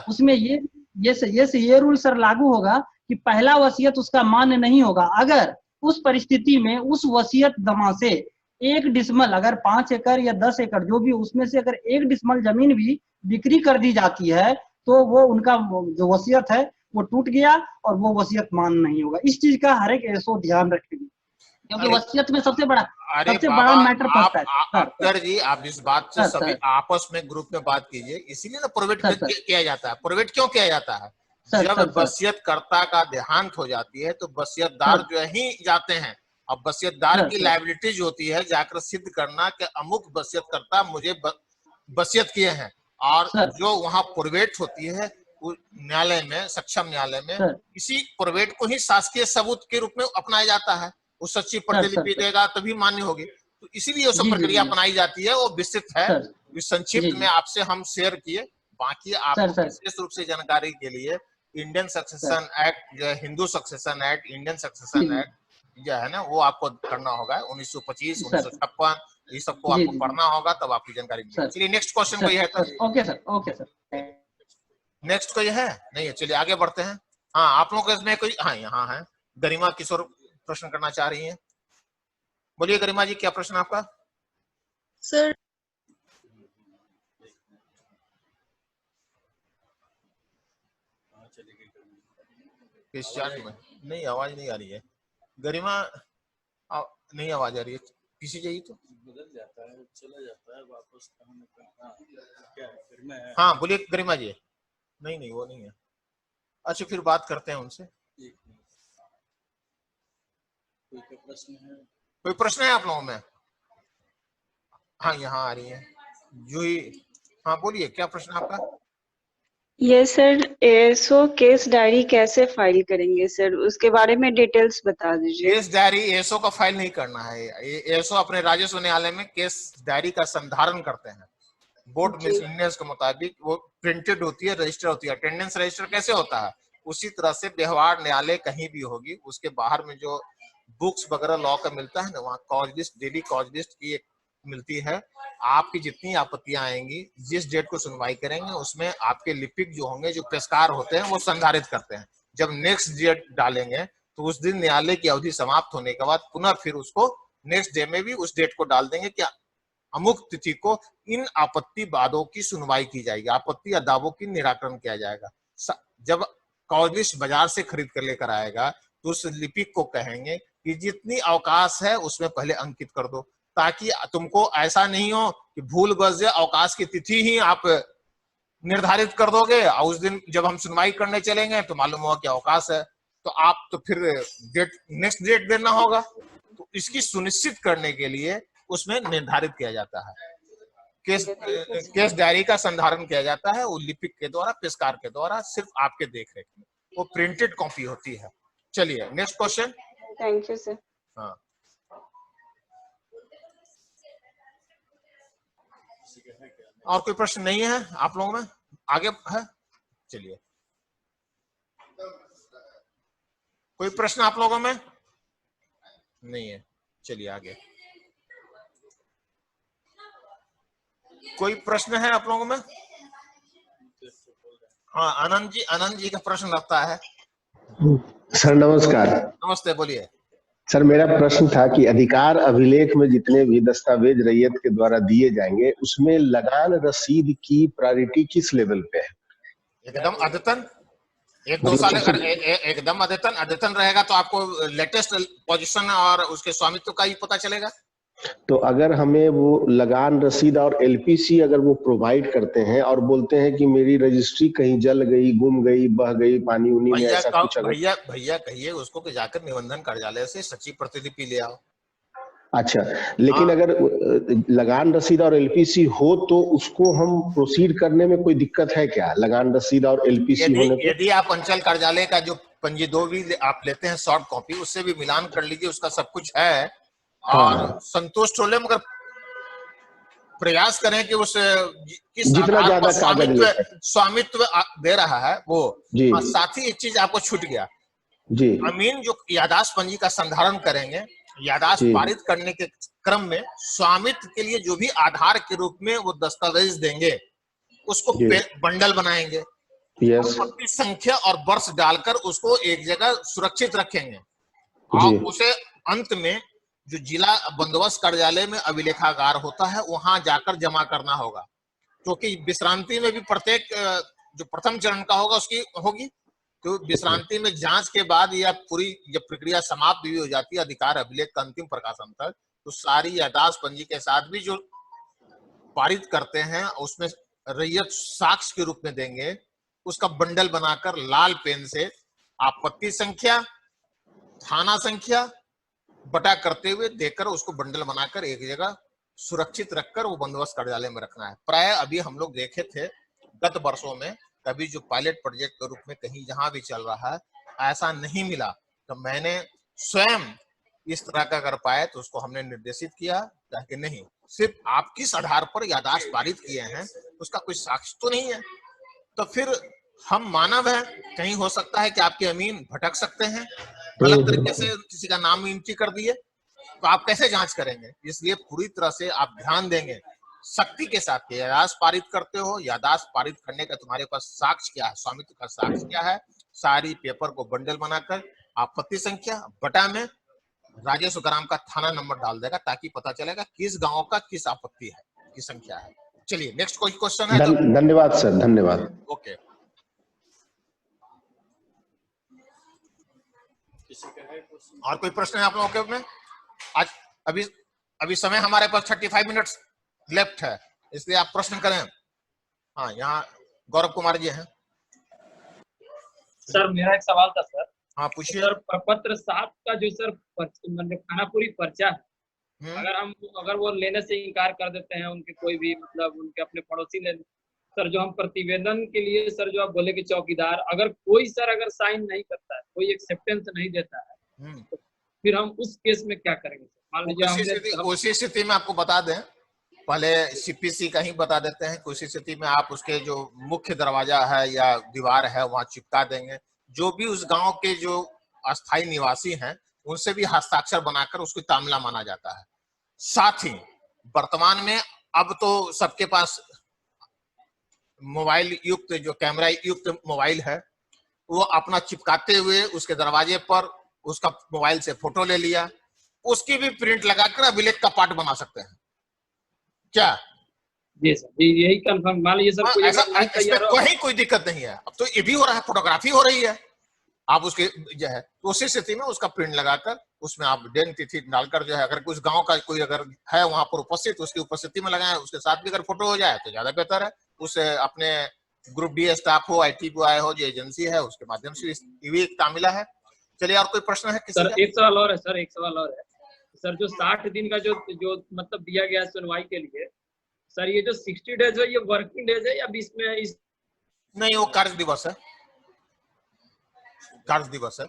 उसमें ये रूल सर लागू होगा कि पहला वसीयत उसका मान्य नहीं होगा अगर उस परिस्थिति में उस वसीयत दमा से 1 डिसमल, अगर 5 एकड़ या 10 एकड़ जो भी, उसमें से अगर 1 डिसमल जमीन भी बिक्री कर दी जाती है तो वो उनका जो वसीयत है वो टूट गया और वो वसीयत मान्य नहीं होगा। इस चीज का हर एक एसओ ध्यान रखेगी, क्योंकि वसीयत में सबसे बड़ा मैटर फंसता है। अख्तर जी आप इस बात से सभी आपस में ग्रुप में बात कीजिए, इसीलिए ना प्रोवेट किया जाता है। प्रोवेट क्यों किया जाता है? सर, जब सर, सर। वसीयतकर्ता का देहांत हो जाती है तो वसीयतदार सर। जो ही जाते हैं। अब वसीयतदार सर, की सर। लायबिलिटीज होती है जाकर सिद्ध करना कि अमुक वसीयतकर्ता मुझे वसीयत किए हैं, और सर। जो वहां प्रोवेट होती है न्यायालय में, सक्षम न्यायालय में, सर। इसी प्रोवेट को ही शासकीय सबूत के रूप में अपनाया जाता है। वो सच्ची सर, प्रतिलिपि सर। देगा तभी मान्य होगी। तो इसीलिए वो सब जी, जी, प्रक्रिया जी। अपनाई जाती है, वो विस्तृत है। सर। इस संक्षिप्त जी, में जी। आपसे हम शेयर किए। बाकी सर, आपको सर। विशेष रूप से जानकारी के लिए इंडियन सक्सेशन एक्ट, जो है हिंदू सक्सेशन एक्ट, इंडियन जी, सक्सेशन जी। एक्ट जो है ना, वो आपको करना होगा। 1925, सर। 1956 ये सबको जी, आपको जी, जी। पढ़ना होगा, तब आपकी जानकारी मिलेगी। सर। चलिए नेक्स्ट क्वेश्चन कोई सर, है तो? Sir. Okay sir, okay sir. Next कोई है? नहीं है, चलिए आगे बढ़ते हैं। हाँ, आप लोगों के इसमें कोई, हाँ यहाँ है, गरिमा किशोर प्रश्न करना चाह रही हैं। बोलिए गरिमा जी, क्या प्रश्न आपका? सर हाँ, चली गई कभी। किस चार्ज में? नहीं, आवाज नहीं आ रही है गरिमा, नहीं आवाज आ रही है। किसी चाहिए तो? बदल जाता है, चला जाता है वापस कहाँ न कहाँ। हाँ, क्या है फिर में है? हाँ बोलिए गरिमा जी। नहीं नहीं, वो नहीं है। अच्छा, फिर बात करते हैं उनसे। एक मिनट। कोई का प्रश्न है? कोई प्रश्न है आप लोगों में? हाँ, यहाँ आ रही है जूही। हाँ बोलिए, क्या प्रश्न आपका? ये सर एसओ केस डायरी कैसे फाइल करेंगे सर, उसके बारे में डिटेल्स बता दीजिए। केस डायरी एसओ का फाइल नहीं करना है। एसओ अपने राजस्व न्यायालय में केस डायरी का संधारण करते हैं। बोर्ड जी। मिसलेनियस के मुताबिक वो प्रिंटेड होती है, रजिस्टर होती है। अटेंडेंस रजिस्टर कैसे होता है, उसी तरह से व्यवहार न्यायालय कहीं भी होगी, उसके बाहर में जो बुक्स वगैरह लॉ का मिलता है ना, वहाँ cause list, daily cause list की एक मिलती है। आपकी जितनी आपत्तियां आएंगी, जिस डेट को सुनवाई करेंगे, उसमें आपके लिपिक जो होंगे, जो पेशकार होते हैं, वो संधारित करते हैं। जब नेक्स्ट डेट डालेंगे तो उस दिन न्यायालय की अवधि समाप्त होने के बाद पुनः फिर उसको नेक्स्ट डे में भी उस डेट को डाल देंगे कि अमुक तिथि को इन आपत्ति वादों की सुनवाई की जाएगी, आपत्ति या दावों की निराकरण किया जाएगा। जब कॉज लिस्ट बाजार से खरीद कर लेकर आएगा तो उस लिपिक को कहेंगे कि जितनी अवकाश है उसमें पहले अंकित कर दो, ताकि तुमको ऐसा नहीं हो कि भूल गए अवकाश की तिथि ही आप निर्धारित कर दोगे और उस दिन जब हम सुनवाई करने चलेंगे तो मालूम होगा कि अवकाश है, तो आप तो फिर डेट नेक्स्ट डेट देना होगा। तो इसकी सुनिश्चित करने के लिए उसमें निर्धारित किया जाता है, केस डायरी का संधारण किया जाता है, वो लिपिक के द्वारा, पेशकार के द्वारा, सिर्फ आपके देखरेख में। वो प्रिंटेड कॉपी होती है। चलिए next question. Thank you sir. हाँ, और कोई प्रश्न नहीं है आप लोगों में? आगे है, चलिए। कोई प्रश्न आप लोगों में नहीं है, चलिए आगे। कोई प्रश्न है आप लोगों में? हाँ, आनंद जी का प्रश्न लगता है। सर नमस्कार। नमस्ते, बोलिए। सर मेरा प्रश्न था कि अधिकार अभिलेख में जितने भी दस्तावेज रैयत के द्वारा दिए जाएंगे, उसमें लगान रसीद की प्रायोरिटी किस लेवल पे है? एकदम अद्यतन, 1-2 साल एकदम अद्यतन रहेगा तो आपको लेटेस्ट पोजीशन और उसके स्वामित्व का ही पता चलेगा। तो अगर हमें वो लगान रसीद और एलपीसी अगर वो प्रोवाइड करते हैं और बोलते हैं कि मेरी रजिस्ट्री कहीं जल गई, गुम गई, बह गई पानी उनी में, ऐसा कुछ अगर भैया कहिए उसको कि जाकर निबंधन कार्यालय से सच्ची प्रतिलिपि ले आओ। अच्छा, लेकिन अगर लगान रसीद और एलपीसी हो तो उसको हम प्रोसीड करने में कोई दिक्कत है क्या? लगान रसीद और एलपीसी होने पे यदि आप अंचल कार्यालय का जो पंजी 2 भी आप लेते हैं सॉफ्ट कॉपी, उससे भी मिलान कर लीजिए, उसका सब कुछ है। और संतुष्ट हो ले, मगर प्रयास करें कि उस किस जितना ज्यादा स्वामित्व दे रहा है वो। साथ ही एक चीज आपको छूट गया जी, अमीन जो यादाश्त पंजी का संधारण करेंगे, यादाश्त पारित करने के क्रम में स्वामित्व के लिए जो भी आधार के रूप में वो दस्तावेज देंगे, उसको बंडल बनाएंगे, संपत्ति संख्या और वर्ष डालकर उसको एक जगह सुरक्षित रखेंगे, और उसे अंत में जो जिला बंदोबस्त कार्यालय में अभिलेखागार होता है वहां जाकर जमा करना होगा। क्योंकि विश्रांति में भी प्रत्येक जो प्रथम चरण का होगा उसकी होगी, तो विश्रांति में जांच के बाद या पूरी जब प्रक्रिया समाप्त भी हो जाती है अधिकार अभिलेख का अंतिम प्रकाशन तक, तो सारी यादाश्त पंजी के साथ भी जो पारित करते हैं उसमें रैयत साक्ष्य के रूप में देंगे, उसका बंडल बनाकर लाल पेन से आपत्ति संख्या, थाना संख्या बटा करते हुए देकर उसको बंडल बनाकर एक जगह सुरक्षित रखकर वो बंदोबस्त कार्यालय में रखना है। प्राय अभी हम लोग देखे थे गत वर्षों में कभी जो पायलट प्रोजेक्ट के रूप में कहीं जहां भी चल रहा है ऐसा नहीं मिला, तो मैंने स्वयं इस तरह का कर पाए तो उसको हमने निर्देशित किया कि नहीं, सिर्फ आप किस आधार पर याददाश्त पारित किए हैं उसका कोई साक्ष्य तो नहीं है। तो फिर हम मानव हैं, कहीं हो सकता है कि आपके अमीन भटक सकते हैं, गलत तरीके से किसी का नाम एंट्री कर दिए, तो आप कैसे जांच करेंगे? इसलिए पूरी तरह से आप ध्यान देंगे सख्ती के साथ। याददाश्त पारित करते हो, याददाश्त पारित करने का तुम्हारे पास साक्ष्य क्या है, स्वामित्व का साक्ष्य क्या है, सारी पेपर को बंडल बनाकर आपत्ति संख्या बटा में राजेश ग्राम का थाना नंबर डाल देगा ताकि पता चलेगा किस गांव का किस आपत्ति है, किस संख्या है। चलिए नेक्स्ट कोई क्वेश्चन है? धन्यवाद सर, धन्यवाद। ओके, और कोई प्रश्न है आप लोगों के में? आज अभी समय हमारे पास 35 मिनट्स लेफ्ट है, इसलिए आप प्रश्न करें। हाँ, यहाँ गौरव कुमार जी हैं। सर मेरा एक सवाल था सर। हाँ पूछिए। सर प्रपत्र 7 का जो सर मतलब खानापुरी पर्चा है, अगर वो लेने से इनकार कर देते हैं, उनके कोई भी मतलब उनके अपने पड़ोसी ले, सर जो हम प्रतिवेदन के लिए सर जो आप बोले कि चौकीदार, अगर कोई सर अगर साइन नहीं करता है, कोई एक्सेप्टेंस नहीं देता है, तो फिर हम उस केस में क्या करेंगे? मान लीजिए उसी स्थिति में आपको बता दें, पहले सीपीसी का ही बता देते हैं। उसी स्थिति में आप उसके जो मुख्य दरवाजा है या दीवार है वहां चिपका देंगे। जो भी उस गांव के जो अस्थायी निवासी हैं उनसे भी हस्ताक्षर बनाकर उसको तामिला माना जाता है। साथ ही वर्तमान में अब तो सबके पास मोबाइल युक्त, जो कैमरा युक्त मोबाइल है, वो अपना चिपकाते हुए उसके दरवाजे पर उसका मोबाइल से फोटो ले लिया, उसकी भी प्रिंट लगाकर अभिलेख का पार्ट बना सकते हैं। क्या? जी सर, यही कंफर्म। मान लीजिए सर इसमें कोई दिक्कत नहीं है। अब तो ये भी हो रहा है, फोटोग्राफी हो रही है, आप उसके जो है तो उसी स्थिति में उसका प्रिंट लगाकर उसमें आप दिन तिथि डालकर जो है, अगर कुछ गांव का कोई अगर है वहां पर उपस्थित, उसकी उपस्थिति में लगाएं, उसके साथ भी अगर फोटो हो जाए तो ज्यादा बेहतर है। उसे अपने ग्रुप डी स्टाफ हो, IT बॉय हो, जो एजेंसी है उसके माध्यम से ये भी एक तामिला है। चलिए, और कोई प्रश्न है किसी सर? एक सवाल और है सर, एक सवाल और है सर। जो 60 दिन का जो मतलब दिया गया है सुनवाई के लिए, सर ये जो 60 डेज है, ये वर्किंग डेज है या बीच में इस? नहीं, वो कार्य दिवस है, कार्य दिवस है।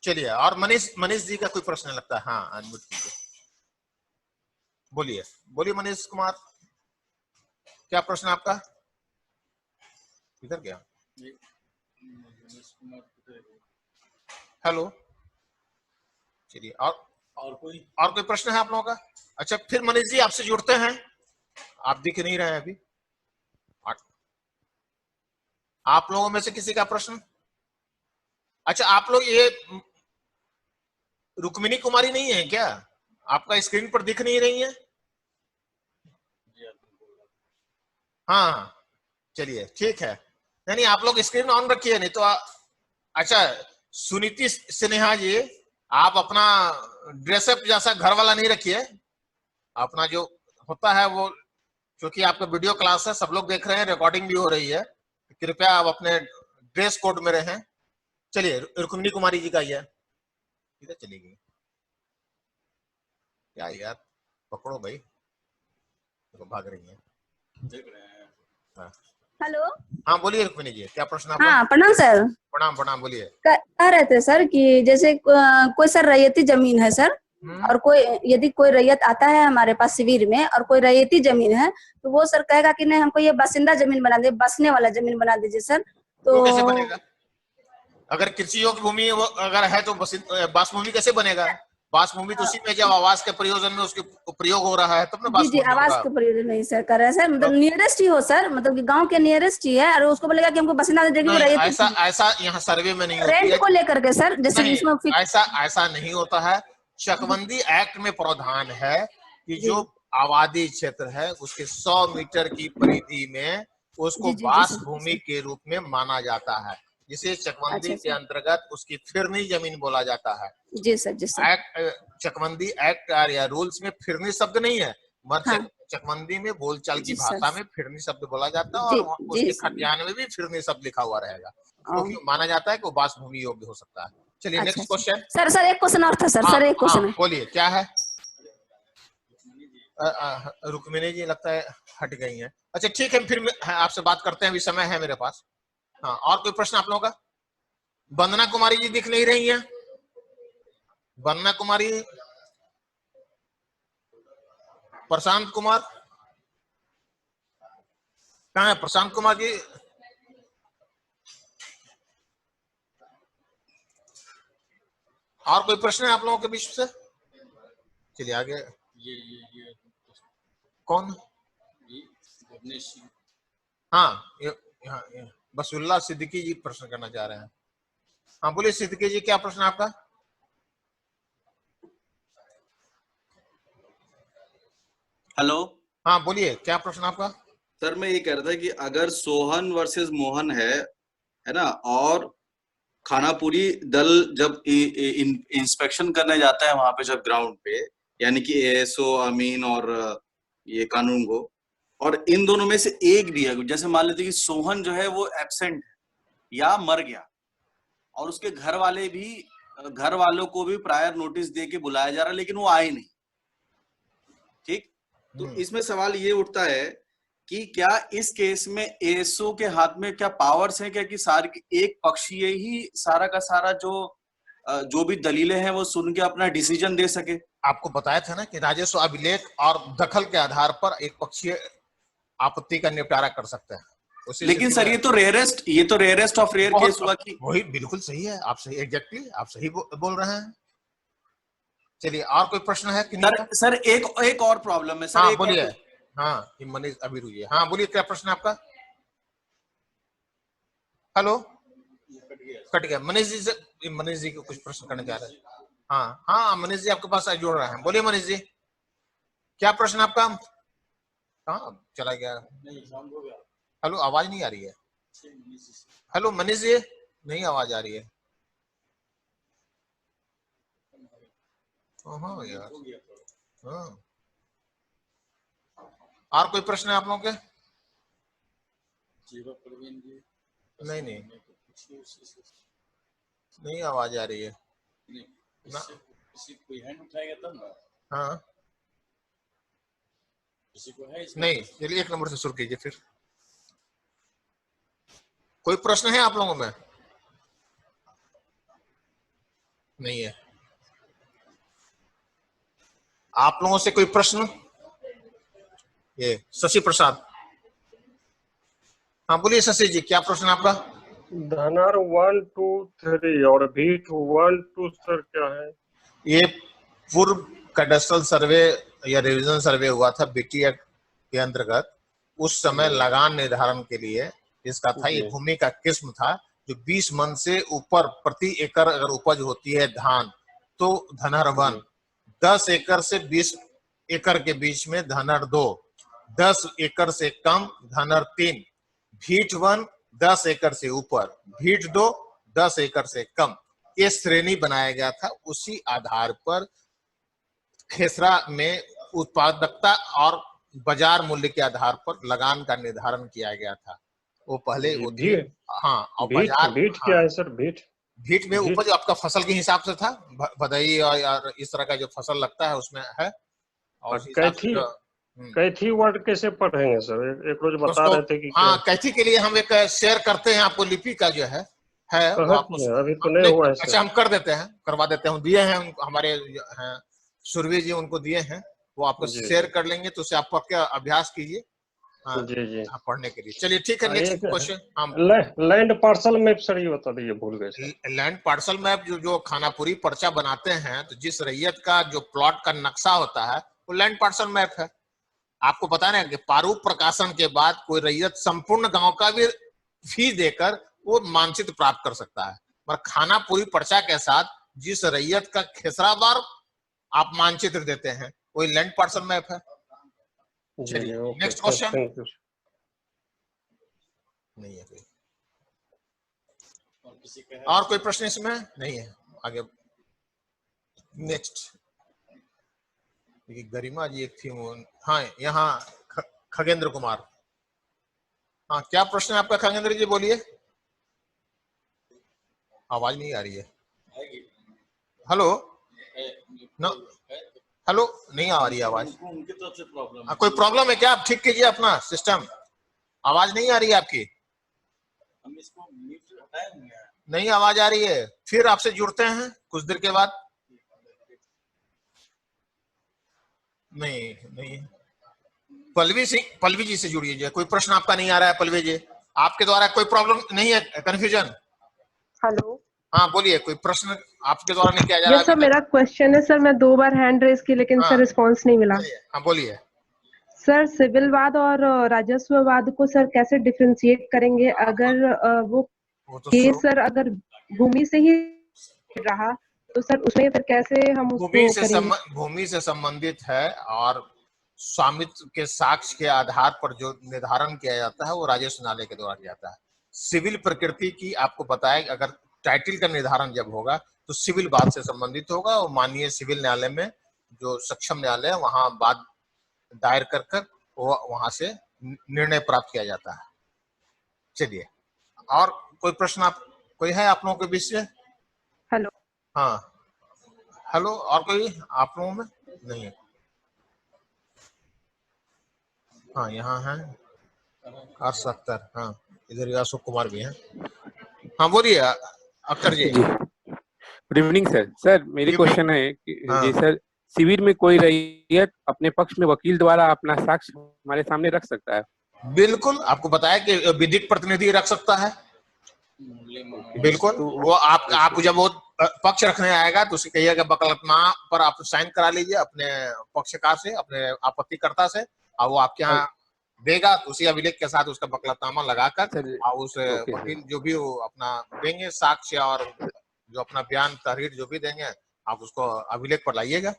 चलिए, और मनीष जी का कोई प्रश्न लगता है? हाँ, अनम्यूट कीजिए, बोलिए बोलिए मनीष कुमार, क्या प्रश्न आपका? किधर गया? हेलो, चलिए, और कोई प्रश्न है आप लोगों का? अच्छा, फिर मनीष जी आपसे जुड़ते हैं, आप दिख नहीं रहे हैं अभी। आप लोगों में से किसी का प्रश्न? अच्छा, आप लोग ये रुक्मिणी कुमारी नहीं है क्या? आपका स्क्रीन पर दिख नहीं रही है? हाँ, चलिए ठीक है। नहीं, आप लोग स्क्रीन ऑन रखिए, नहीं तो अच्छा, सुनीति सिन्हा जी, आप अपना ड्रेसअप जैसा घर वाला नहीं रखिए, अपना जो होता है वो, क्योंकि आपका वीडियो क्लास है, सब लोग देख रहे हैं, रिकॉर्डिंग भी हो रही है, कृपया आप अपने ड्रेस कोड में रहें। चलिए, रुक्मिणी कुमारी जी का ये किधर चली गई? क्या यार, पकड़ो भाई, तो भाग रही है। देख रहे हैं। हेलो, हाँ बोलिए रुक्मिणी जी, क्या प्रश्न आपका? हाँ प्रणाम सर। प्रणाम, बोलिए। कह रहे थे सर कि जैसे कोई सर रैयती जमीन है सर, और कोई यदि कोई रैयत आता है हमारे पास शिविर में और कोई रैयती जमीन है, तो वो सर कहेगा कि नहीं हमको ये बासिंदा जमीन बना दे, बसने वाला जमीन बना दीजिए सर। तो कैसे बनेगा? अगर कृषि योग्य भूमि अगर है तो बास भूमि कैसे बनेगा? बास भूमि तो उसी में जब आवास के प्रयोजन में उसके प्रयोग हो रहा है तब ना बास जी आवास के प्रयोजन नहीं सर कर रहे हैं सर, मतलब नियरेस्ट ही हो सर, मतलब कि गांव के नियरेस्ट ही है, और उसको बोलेगा कि हमको बासिंदा दीजिए। ऐसा यहाँ सर्वे में नहीं रेंट को लेकर के सर, जैसे इसमें ऐसा नहीं होता है। चकबंदी एक्ट में प्रावधान है कि जो आबादी क्षेत्र है उसके 100 मीटर की परिधि में उसको बास भूमि के रूप में माना जाता है, जिसे चकबंदी के अंतर्गत उसकी फिरनी जमीन बोला जाता है। जी सर, जी सर। एक्ट, चकबंदी एक्ट या रूल्स में फिरनी शब्द नहीं है, चकमंदी में बोलचाल की जी सर। भाषा में फिरनी शब्द बोला जाता है जी और जी उसके सर। खतियान में भी फिरनी शब्द लिखा हुआ रहेगा, क्योंकि ओ, माना जाता है कि वो बास भूमि योग्य हो सकता है। चलिए अच्छा नेक्स्ट अच्छा क्वेश्चन। सर। सर एक क्वेश्चन और था सर। सर एक क्वेश्चन है। बोलिए क्या है? रुक्मिणी जी लगता है हट गई हैं। अच्छा ठीक है, फिर आपसे बात करते हैं, अभी समय है मेरे पास। हाँ, और कोई प्रश्न आप लोगों का? वंदना कुमारी जी दिख नहीं रही हैं। वंदना कुमारी, प्रशांत कुमार कहाँ है? प्रशांत कुमार जी, और कोई प्रश्न है आप लोगों के बीच से? चलिए आगे। ये कौन? भुवनेश सिंह। हाँ ये बसुल्ला सिद्दीकी जी प्रश्न करना चाह रहे हैं। हाँ बोलिए सिद्दीकी जी, क्या प्रश्न आपका? हेलो। हाँ बोलिए, क्या प्रश्न आपका? सर मैं ये कह रहा था कि अगर सोहन वर्सेस मोहन है ना, और खानापुरी दल जब इंस्पेक्शन करने जाता है वहां पे, जब ग्राउंड पे, यानी कि एएसओ अमीन और ये कानून को, और इन दोनों में से एक भी है, जैसे मान लेते कि सोहन जो है वो एब्सेंट है या मर गया, और उसके घर वालों को भी प्रायर नोटिस दे के बुलाया जा रहा है, लेकिन वो आए नहीं, ठीक? तो इसमें सवाल ये उठता है कि क्या इस केस में एएसओ के हाथ में क्या पावर्स हैं क्या, कि सारी एक पक्षीय ही सारा का सारा जो भी दलीलें हैं वो सुन के अपना डिसीजन दे सके? आपको बताया था ना कि राजस्व अभिलेख और दखल के आधार पर एक पक्षीय आपत्ति का निपटारा कर सकते हैं। लेकिन सर ये तो रेयरेस्ट ऑफ रेयर केस हुआ कि वही बिल्कुल सही है, आप सही एग्जैक्टली आप सही बोल रहे हैं। चलिए और कोई प्रश्न है कि नहीं? सर एक और प्रॉब्लम है सर। हाँ बोलिए। हाँ मनीष अभी रुकिए। हाँ बोलिए, क्या प्रश्न आपका? हेलो, कट गया। मनीष जी से, मनीष जी को कुछ प्रश्न करने जा रहे हैं। हाँ हाँ मनीष जी आपके पास जुड़ रहे हैं, बोलिए मनीष जी, क्या प्रश्न आपका? कहाँ चला गया? हेलो, आवाज नहीं आ रही है। हेलो मनीष जी, नहीं आवाज आ रही है। हाँ यार। हाँ, और कोई प्रश्न है आप लोगों के? नहीं नहीं नहीं आवाज आ रही है ना। कोई हैंड उठाएगा तब ना। हाँ किसी को है नहीं, चलिए 1 नंबर से शुरू कीजिए फिर। कोई प्रश्न है आप लोगों में? नहीं है। आप लोगों से कोई प्रश्न? ये शशि प्रसाद, हाँ बोलिए शशि जी, क्या प्रश्न आपका? धनार 1 2 3 और भीट 1 2 सर क्या है? ये पूर्व कैडेस्ट्रल सर्वे या रिवीजन सर्वे हुआ था बीटी एक्ट के अंतर्गत। उस समय लगान निर्धारण के लिए इसका था, ये भूमि का किस्म था जो 20 मन से ऊपर प्रति एकड़ अगर उपज होती है धान तो धनहर 1, 10 एकड़ से 20 एकड़ के बीच में धनहर 2, 10 एकड़ से कम धनहर 3, भीट 1 10 एकड़ से ऊपर, भीट 2 10 एकड़ से कम, ये श्रेणी बनाया गया था। उसी आधार पर खेसरा में उत्पादकता और बाजार मूल्य के आधार पर लगान का निर्धारण किया गया था। वो पहले वो थी। हाँ, और बाजार भीट क्या है सर? भीट में उपज आपका फसल के हिसाब से था, भदई और इस तरह का जो फसल लगता है उसमें है। और कैथी वर्ड कैसे पढ़ेंगे सर? एक रोज बता रहे थे कि हाँ, कैथी के लिए हम एक शेयर करते हैं आपको, लिपि का जो है वो आपको अभी तो नहीं हुआ है। अच्छा हम कर देते हैं, करवा देते हैं, दिए हैं हमारे हैं सुरभि जी, उनको दिए हैं, वो आपको शेयर कर लेंगे, तो उसे आप पढ़ के अभ्यास कीजिए। हाँ, जी पढ़ने के लिए। चलिए ठीक है, नेक्स्ट क्वेश्चन। हम लैंड पार्सल मैप सर ये बता दीजिए, भूल गए। लैंड पार्सल मैप जो खानापुरी पर्चा बनाते हैं, तो जिस रैयत का जो प्लॉट का नक्शा होता है वो लैंड पार्सल मैप है। आपको पता ना कि पारूप प्रकाशन के बाद कोई रैयत संपूर्ण गांव का भी फी देकर वो मानचित्र प्राप्त कर सकता है, पर खानापुरी पर्चा के साथ जिस रैयत का खेसरावार आप मानचित्र देते हैं वही लैंड पार्सल मैप है। चलिए नेक्स्ट क्वेश्चन। नहीं है कोई और कोई प्रश्न इसमें? नहीं है। आगे नेक्स्ट। ये गरिमा जी एक थी वो, हाँ यहाँ खगेंद्र कुमार। हाँ क्या प्रश्न है आपका खगेंद्र जी, बोलिए। आवाज नहीं आ रही है। हेलो न, हेलो नहीं आ रही है आवाज। उनकी तरफ से प्रॉब्लम है। कोई प्रॉब्लम है क्या? आप ठीक कीजिए अपना सिस्टम, आवाज नहीं आ रही है आपकी। हम इसको म्यूट हटाए हुए हैं। नहीं आवाज आ रही है, फिर आपसे जुड़ते हैं कुछ देर के बाद। नहीं पल्लवी जी से जुड़िए। कोई प्रश्न आपका नहीं आ रहा है पल्लवी जी? आपके द्वारा कोई प्रॉब्लम नहीं है, कंफ्यूजन? हेलो, हाँ बोलिए, कोई प्रश्न आपके द्वारा नहीं किया जा रहा? यस सर, मेरा क्वेश्चन है सर, मैं 2 बार हैंड रेज की लेकिन सर रिस्पांस नहीं मिला। हाँ बोलिए। सर सिविलवाद और राजस्ववाद को सर कैसे डिफरेंशिएट करेंगे? अगर वो तो केस सर अगर भूमि से ही रहा तो सर उसमें फिर कैसे हम उसको करेंगे? भूमि से संबंधित है और स्वामित्व के साक्ष्य के आधार पर जो निर्धारण किया जाता है वो राजस्व न्यायालय के द्वारा किया जाता है। सिविल प्रकृति की आपको पता है, अगर टाइटल का निर्धारण जब होगा तो सिविल बात से संबंधित होगा और माननीय सिविल न्यायालय में जो सक्षम न्यायालय है वहां बात दायर कर वो वहां से निर्णय प्राप्त किया जाता है। चलिए, और कोई प्रश्न आप कोई है आप लोगों के बीच से? हेलो, हाँ हेलो, और कोई आप लोगों में नहीं है? हाँ यहाँ है अर्श अख्तर, हाँ इधर अशोक कुमार भी हैं। हाँ बोलिए Akhtar ji. Good evening sir. Sir मेरी क्वेश्चन है कि जी सर, शिविर में कोई रैयत अपने पक्ष में वकील द्वारा अपना साक्ष्य हमारे सामने रख सकता है? बिल्कुल, आपको बताया कि विधिक प्रतिनिधि रख सकता है। बिल्कुल, वो आप जब वो पक्ष रखने आएगा तो उसे कहिएगा वकालतनामा पर आप साइन करा लीजिए अपने पक्षकार से, अपने आपत्तिकर्ता से, और वो आपके यहाँ देगा तो उसी अभिलेख के साथ उसका वकालतनामा लगाकर और उस वकील जो भी वो अपना देंगे साक्ष्य और जो अपना बयान तहरीर जो भी देंगे आप उसको अभिलेख पर लाइएगा।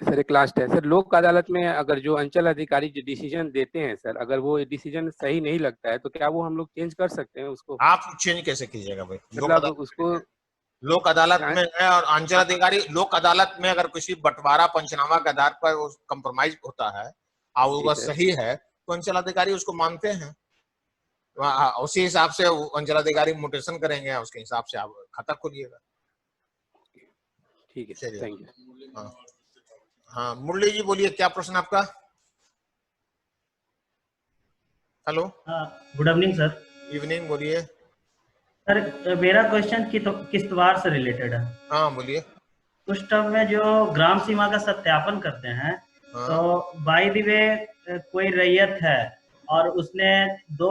सर एक लास्ट है सर, लोक अदालत में अगर जो अंचल अधिकारी जो डिसीजन देते हैं सर, अगर वो डिसीजन सही नहीं लगता है तो क्या वो हम लोग चेंज कर सकते हैं उसको? आप चेंज कैसे कीजिएगा भाई? उसको लोक अदालत में है और अंचल अधिकारी लोक अदालत में अगर किसी बंटवारा पंचनामा के आधार पर कंप्रोमाइज होता है और वो सही है तो अंचल अधिकारी उसको मानते हैं, उसी हिसाब से अंचल अधिकारी म्यूटेशन करेंगे, उसके हिसाब से आप खाता खोलिएगा। ठीक है, चलिए, थैंक यू। हाँ मुरली जी बोलिए, क्या प्रश्न आपका? Hello, good evening sir. Evening, बोलिए सर। मेरा क्वेश्चन किश्तवाड़ से रिलेटेड है। हाँ बोलिए। उस टर्म में जो ग्राम सीमा का सत्यापन करते हैं तो बाय द वे कोई रैयत है और उसने 2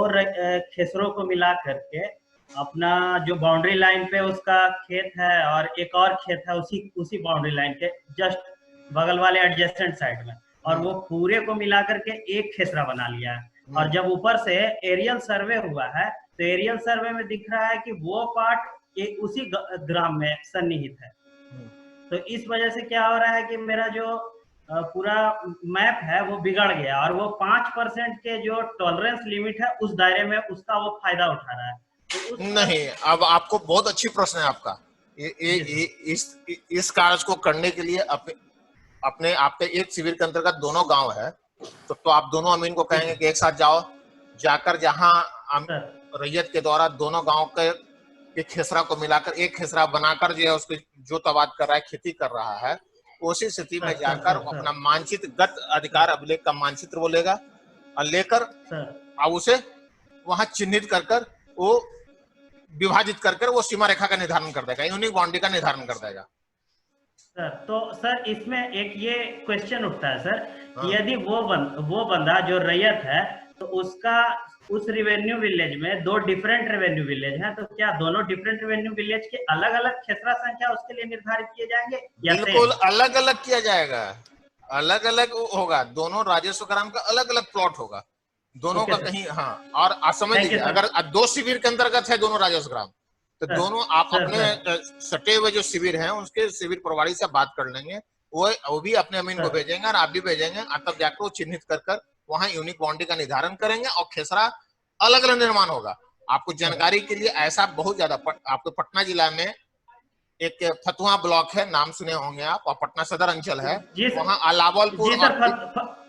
खेसरों को मिला करके अपना जो बाउंड्री लाइन पे उसका खेत है और एक और खेत है उसी बाउंड्री लाइन के जस्ट बगल वाले एडजेसेंट साइड में, और वो पूरे को मिला करके एक खेसरा बना लिया है। और जब ऊपर से एरियल सर्वे हुआ है तो एरियल सर्वे में दिख रहा है कि वो पार्ट उसी ग्राम में सन्निहित है। तो इस वजह से क्या हो रहा है कि मेरा जो पूरा मैप है वो बिगड़ गया और वो 5% के जो टॉलरेंस लिमिट है उस दायरे में उसका वो फायदा उठा रहा है। तो नहीं, अब आपको बहुत अच्छी प्रश्न है आपका। इस कार्य को करने के लिए अपने आपके एक शिविर के अंतर्गत दोनों गांव है तो आप दोनों अमीन को कहेंगे कि एक साथ जाकर जहां रैयत के द्वारा दोनों गांव के खेसरा को मिलाकर एक खेसरा बनाकर जो है उसको जोताबाद कर रहा है, खेती कर रहा है, उसी स्थिति में जाकर अपना मानचित्रगत अधिकार अभिलेख का मानचित्र वो लेगा और लेकर और उसे वहां चिन्हित कर वो विभाजित कर वो सीमा रेखा का निर्धारण कर देगा, यूनिक बाउंड्री का निर्धारण कर देगा। सर तो सर इसमें एक ये क्वेश्चन उठता है सर कि यदि वो बंदा जो रैयत है तो उसका उस रेवेन्यू विलेज में 2 डिफरेंट रेवेन्यू विलेज हैं, तो क्या दोनों डिफरेंट रेवेन्यू विलेज के अलग अलग खेसरा संख्या उसके लिए निर्धारित किए जाएंगे? बिल्कुल अलग अलग किया जाएगा, अलग अलग होगा, दोनों राजस्व ग्राम का अलग अलग प्लॉट होगा दोनों का कहीं। हाँ, और समझ लीजिए अगर 2 शिविर के अंतर्गत है दोनों राजस्व ग्राम तो दोनों आप अपने सटे हुए जो शिविर हैं उसके शिविर प्रभारी से बात कर लेंगे, वो भी अपने अमीन को भेजेंगे और आप भी भेजेंगे, तब जाकर वो चिन्हित कर वहां यूनिक बाउंड्री का निर्धारण करेंगे और खेसरा अलग अलग निर्माण होगा। आपको जानकारी के लिए ऐसा बहुत ज्यादा आपको पटना जिला में एक फतुहा ब्लॉक है, नाम सुने होंगे आप, और पटना सदर अंचल है, वहाँ जी अलावलपुर सर,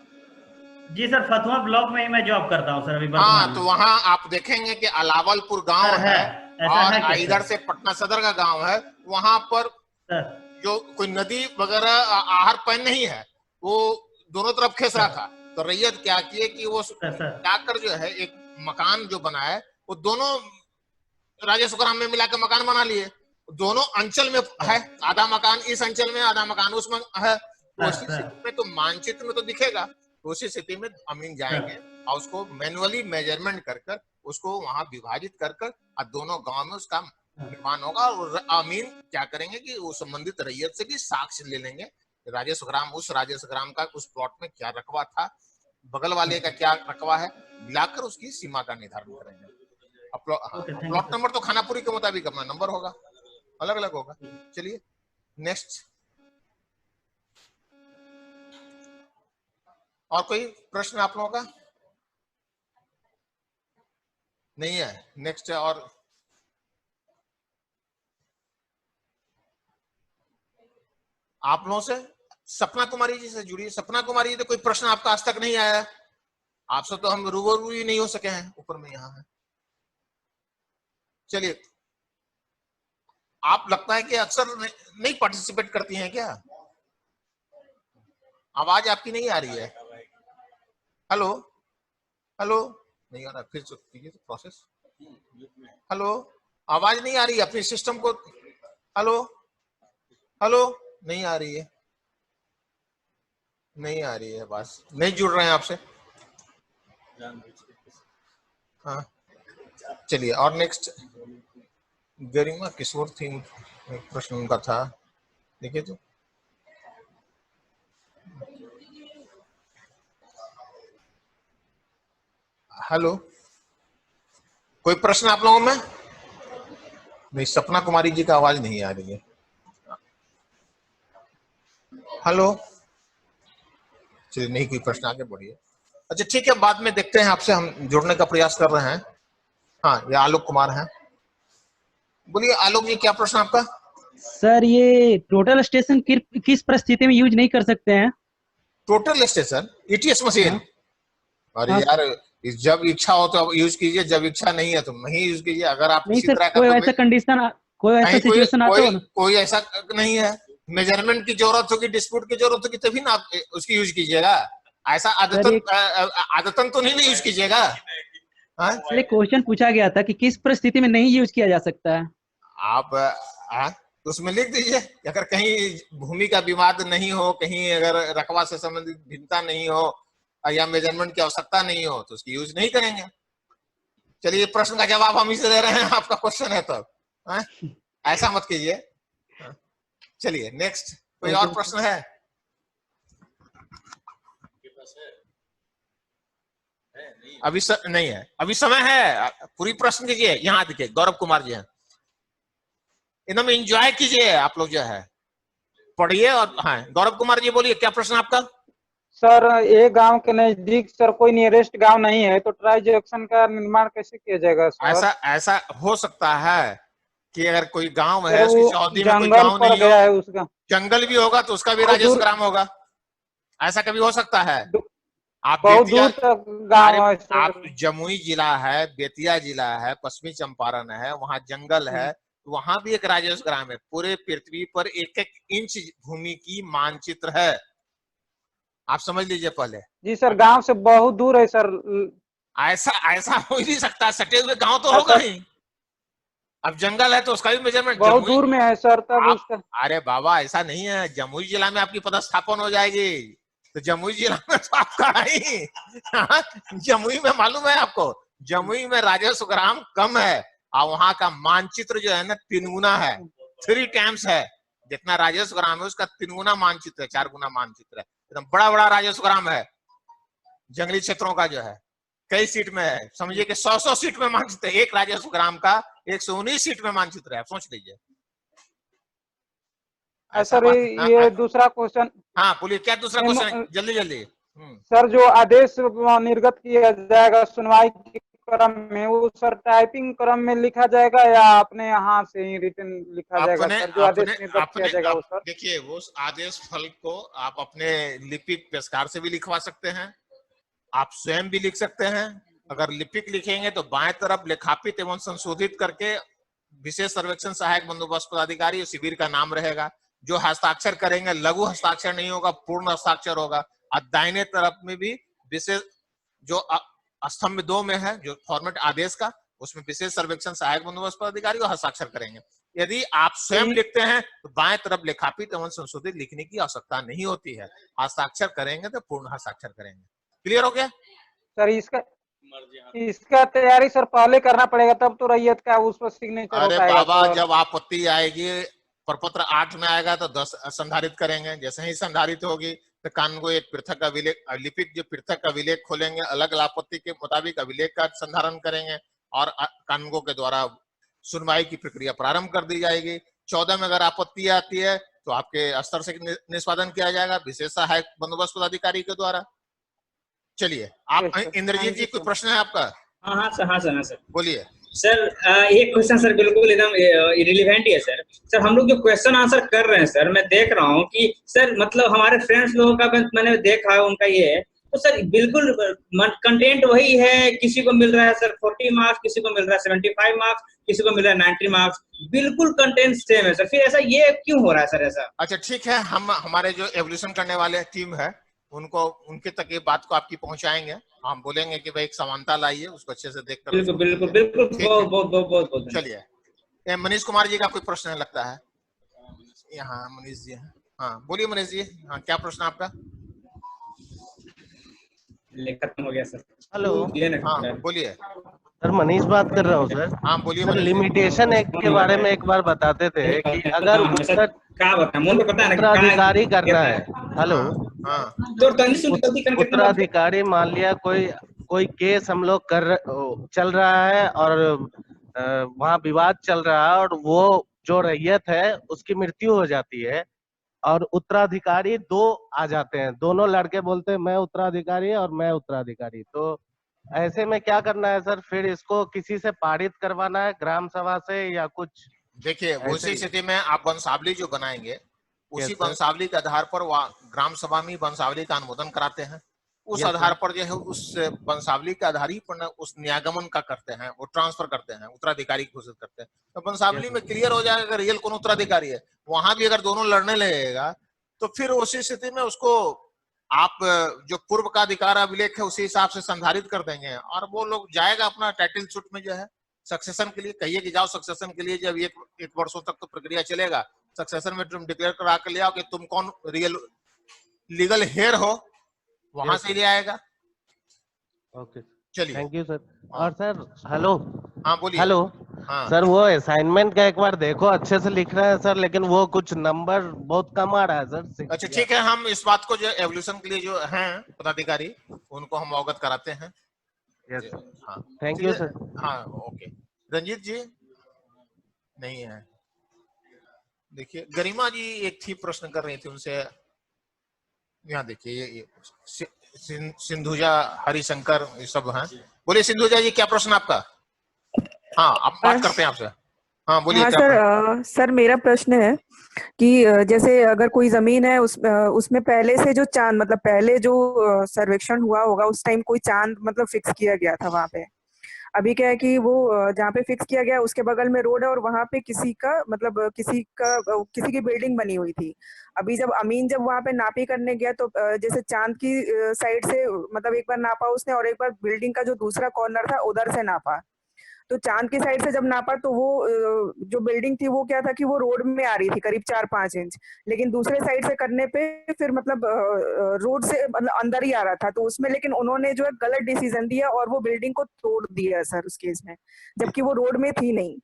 जी सर, फतुहा ब्लॉक में ही मैं जॉब करता हूँ सर अभी वर्तमान हाँ, में। तो वहाँ आप देखेंगे कि अलावलपुर गांव है, ऐसा है और क्या इधर सर? से पटना सदर का गांव है, वहां पर जो कोई नदी वगैरह आहर पैन नहीं है, वो दोनों तरफ खेसरा था। तो रैयत क्या किए कि वो जाकर जो है एक मकान जो बना है, वो दोनों राजस्व ग्राम में मिला के मकान बना लिए। दोनों अंचल में है, आधा मकान इस अंचल में, आधा मकान उसमें है। उसी स्थिति में तो मानचित्र में तो दिखेगा, उसी स्थिति में अमीन जाएंगे और उसको मैनुअली मेजरमेंट कर कर उसको वहां विभाजित कर कर और दोनों गांव में उसका निर्माण होगा। और अमीन क्या करेंगे कि वो संबंधित रैयत से भी साक्ष्य ले लेंगे, राजस्व ग्राम, उस राजस्व ग्राम का उस प्लॉट में क्या रकबा था, बगल वाले का क्या रकबा है, मिलाकर उसकी सीमा का निर्धारण करेंगे। प्लॉट नंबर तो खानापुरी के मुताबिक अपना नंबर होगा, अलग अलग होगा। चलिए नेक्स्ट, और कोई प्रश्न आप लोगों का नहीं है? नेक्स्ट है, और आप लोगों से सपना कुमारी जी से जुड़िए। सपना कुमारी जी, तो कोई प्रश्न आपका आज तक नहीं आया? आपसे तो हम रूबरू ही नहीं हो सके हैं, ऊपर में यहाँ है। चलिए, आप लगता है कि अक्सर नहीं पार्टिसिपेट करती हैं क्या? आवाज आपकी नहीं आ रही है। हेलो हेलो, नहीं आ रहा, फिर कीजिए तो प्रोसेस। हेलो, आवाज नहीं आ रही अपने सिस्टम को। हेलो हेलो, नहीं आ रही है, नहीं आ रही है, बस नहीं जुड़ रहे हैं आपसे। हाँ चलिए, और नेक्स्ट, गरिमा किशोर थी, प्रश्न उनका था, देखिए तो। हेलो, कोई प्रश्न आप लोगों में? नहीं, सपना कुमारी जी का आवाज नहीं आ रही है। हेलो, चलिए, नहीं कोई प्रश्न, आगे बढ़िए। अच्छा ठीक है, बाद में देखते हैं, आपसे हम जुड़ने का प्रयास कर रहे हैं। हाँ, ये आलोक कुमार हैं, बोलिए आलोक जी, क्या प्रश्न आपका? सर, ये टोटल स्टेशन किस परिस्थिति में यूज नहीं कर सकते हैं? Total station ETS machine? अरे यार, जब इच्छा हो तो यूज कीजिए, जब इच्छा नहीं है तो नहीं यूज कीजिए। अगर आप नहीं सर, कोई ऐसा कंडीशन, कोई ऐसा सिचुएशन आता हो ना? कोई ऐसा नहीं है, मेजरमेंट की जरूरत होगी, डिस्प्यूट की जरूरत होगी, तभी ना आप उसकी यूज कीजिएगा। ऐसा आदतन तो नहीं यूज कीजिएगा। क्वेश्चन पूछा गया था कि किस परिस्थिति में नहीं यूज किया जा सकता है। आप उसमें लिख दीजिए, अगर कहीं भूमि का विवाद नहीं हो, कहीं अगर रकबा से संबंधित भिन्नता नहीं हो या मेजरमेंट की आवश्यकता नहीं हो, तो उसकी यूज नहीं करेंगे। चलिए, प्रश्न का जवाब हम इसे दे रहे हैं, आपका क्वेश्चन है तो ऐसा मत कीजिए। चलिए नेक्स्ट, कोई और प्रश्न है? अभी नहीं है, अभी समय है, पूरी प्रश्न कीजिए। यहाँ देखिए, गौरव कुमार जी हैं, एकदम एंजॉय कीजिए आप लोग, जो है पढ़िए। और हाँ, गौरव कुमार जी बोलिए, क्या प्रश्न आपका? सर, एक गांव के नजदीक सर कोई नियरेस्ट गांव नहीं है, तो ट्राई जंक्शन का निर्माण कैसे किया जाएगा सर? ऐसा हो सकता है कि अगर कोई गांव है, उसकी चौहदी में कोई गांव नहीं गया है, उसका जंगल भी होगा तो उसका भी राजस्व ग्राम होगा, ऐसा कभी हो सकता है। आप बहुत दूर तक गांव है, आप जमुई जिला है, बेतिया जिला है, पश्चिमी चंपारण है, वहाँ जंगल है, वहां भी एक राजस्व ग्राम है। पूरे पृथ्वी पर 1-1 इंच भूमि की मानचित्र है, आप समझ लीजिए पहले। जी सर, गांव से बहुत दूर है सर। ऐसा हो ही नहीं सकता, सटे हुए गांव तो होगा ही। अब जंगल है तो उसका भी मेजरमेंट बहुत दूर में है सर, तब उसका। अरे बाबा, ऐसा नहीं है, जमुई जिला में आपकी पदस्थापन हो जाएगी, तो जमुई जिला में तो आपका ही जमुई में मालूम है आपको, जमुई में राजस्व ग्राम कम है, और वहां का मानचित्र जो है ना 3 गुना है, 3 टाइम्स है। जितना राजस्व ग्राम है उसका 3 गुना मानचित्र है, 4 गुना मानचित्र है। एकदम बड़ा बड़ा राजस्व ग्राम है, जंगली क्षेत्रों का जो है कई सीट में है, समझिए कि 100 सीट में मानचित्र, एक राजस्व ग्राम का 119 सीट में मानचित्र है, सोच लीजिए। सर, ये दूसरा क्वेश्चन। हाँ बोलिए, क्या दूसरा क्वेश्चन? जल्दी जल्दी। सर, जो आदेश निर्गत किया जाएगा सुनवाई क्रम में, वो सर टाइपिंग क्रम में लिखा जाएगा या अपने यहाँ से ही रिटन लिखा जाएगा सर, जो आदेश निर्गत किया जाएगा वो सर? देखिए, वो आदेश फल को आप अपने लिपिक पेशकार से भी लिखवा सकते हैं, आप स्वयं भी लिख सकते हैं। अगर लिपिक लिखेंगे तो बाएं तरफ लेखापित एवं संशोधित करके विशेष सर्वेक्षण सहायक बंदोबस्त पदाधिकारी शिविर का नाम रहेगा। जो हस्ताक्षर करेंगे लघु हस्ताक्षर नहीं होगा, पूर्ण हस्ताक्षर होगा। और दाहिने तरफ में भी विशेष जो स्तंभ 2 में है जो फॉर्मेट आदेश का, उसमें विशेष सर्वेक्षण सहायक बंदोबस्त पदाधिकारी को हस्ताक्षर करेंगे। यदि आप स्वयं लिखते हैं तो बाएं तरफ लेखापित एवं संशोधित लिखने की आवश्यकता नहीं होती है, हस्ताक्षर करेंगे तो पूर्ण हस्ताक्षर करेंगे। क्लियर हो गया सर? इसका तैयारी सर पहले करना पड़ेगा, तब तो रैयत का उस पर सिग्नेचर हो पाएगा। अरे बाबा, जब आपत्ति आएगी प्रपत्र 8 में आएगा तो 10 संधारित करेंगे। जैसे ही संधारित होगी तो कानून को एक पृथक अभिलेख, लिपिक जो पृथक अभिलेख खोलेंगे, अलग आपत्ति के मुताबिक अभिलेख का संधारण करेंगे और कानूनों के द्वारा सुनवाई की प्रक्रिया प्रारंभ कर दी जाएगी। 14 में अगर आपत्ति आती है तो आपके स्तर से निष्पादन किया जाएगा विशेष सहायक बंदोबस्त पदाधिकारी के द्वारा। चलिए, आप इंद्रजीत जी, कोई प्रश्न है आपका? हाँ सर बोलिए सर। एक क्वेश्चन सर बिल्कुल एकदम इरिलेवेंट ही है सर। सर हम लोग जो क्वेश्चन आंसर कर रहे हैं सर, मैं देख रहा हूँ कि सर मतलब हमारे फ्रेंड्स लोगों का मैंने देखा है, उनका ये है तो सर बिल्कुल कंटेंट वही है। किसी को मिल रहा है सर 40 मार्क्स, किसी को मिल रहा है 75 मार्क्स, किसी को मिल रहा है 90 मार्क्स, बिल्कुल कंटेंट सेम है सर। फिर ऐसा ये क्यों हो रहा है सर ऐसा? अच्छा ठीक है, हम हमारे जो एवोल्यूशन करने वाले टीम है उनको उनके तक ये बात को आपकी पहुंचाएंगे। हम बोलेंगे कि भाई एक समानता लाइए, उसको अच्छे से देखकर। बिल्कुल बहुत। चलिए, मनीष कुमार जी का कोई प्रश्न है लगता है? यहाँ मनीष जी हैं। हाँ बोलिए मनीष जी। हाँ, क्या प्रश्न आपका? खत्म हो गया सर। हेलो। हाँ बोलिए सर, मनीष बात कर रहा हूँ सर। हाँ बोलिए। सर, लिमिटेशन एक्ट के बारे में एक बार बताते थे कि अगर उत्तराधिकारी करना है। हेलो। उत्तराधिकारी, मान लिया कोई केस हम लोग चल रहा है और वहाँ विवाद चल रहा है और वो जो रैयत है उसकी मृत्यु हो जाती है और उत्तराधिकारी 2 आ जाते हैं, दोनों लड़के बोलते हैं मैं उत्तराधिकारी और मैं उत्तराधिकारी। तो ऐसे में क्या करना है सर? फिर इसको किसी से पारित करवाना है, ग्राम सभा से या कुछ? देखिए, उसी स्थिति में आप वंशावली जो बनाएंगे उसी वंशावली के आधार पर ग्राम सभा में वंशावली का अनुमोदन कराते हैं। उस आधार पर जो है उस वंशावली के आधार ही पर उस नियागमन का करते हैं, वो ट्रांसफर करते हैं, उत्तराधिकारी घोषित करते हैं। तो वंशावली में क्लियर हो जाएगा अगर रियल कौन उत्तराधिकारी है। वहां भी अगर दोनों लड़ने लगेगा तो फिर उसी स्थिति में उसको आप जो पूर्व का अधिकार अभिलेख है उसी हिसाब से संधारित कर देंगे और वो लोग जाएगा अपना टाइटल सूट में जो है सक्सेशन के लिए। कहिए कि जाओ सक्सेशन के लिए, जब एक वर्षों तक तो प्रक्रिया चलेगा, सक्सेशन में तुम डिक्लेयर करा कर ले आओ कि तुम कौन रियल लीगल हेयर हो, वहां से ले आएगा। ओके, चलिए, थैंक यू सर। और सर, हेलो। हाँ बोलिए। हेलो। हाँ सर, वो असाइनमेंट का एक बार देखो, अच्छे से लिख रहे हैं सर, लेकिन वो कुछ नंबर बहुत कम आ रहा है सर। अच्छा ठीक है, हम इस बात को जो एवोल्यूशन के लिए जो हैं पदाधिकारी उनको हम अवगत कराते हैं। यस हाँ थैंक यू सर। हाँ ओके। रंजीत जी नहीं है। देखिए, गरिमा जी एक थी प्रश्न कर रही थी, उनसे यहाँ देखिए ये सिंधुजा, हरिशंकर, ये सब हैं। बोलिए सिंधुजा जी, क्या प्रश्न आपका? हाँ, आप बात करते हैं आपसे। हाँ बोलिए। हाँ सर, सर मेरा प्रश्न है कि जैसे अगर कोई जमीन है उसमें पहले से जो चांद मतलब पहले जो सर्वेक्षण हुआ होगा उस टाइम कोई चांद मतलब फिक्स किया गया था वहां पे। अभी क्या है कि वो जहाँ पे फिक्स किया गया उसके बगल में रोड है और वहां पे किसी की बिल्डिंग बनी हुई थी। अभी जब अमीन जब वहां पे नापी करने गया तो जैसे चांद की साइड से मतलब एक बार नापा उसने और एक बार बिल्डिंग का जो दूसरा कॉर्नर था उधर से नापा। तो चांद की साइड से जब नापा तो वो जो बिल्डिंग थी वो क्या था कि वो रोड में आ रही थी करीब 4-5 इंच, लेकिन दूसरे साइड से करने पे फिर मतलब रोड से मतलब अंदर ही आ रहा था। तो उसमें लेकिन उन्होंने जो है गलत डिसीजन दिया और वो बिल्डिंग को तोड़ दिया सर उस केस में, जबकि वो रोड में थी नहीं।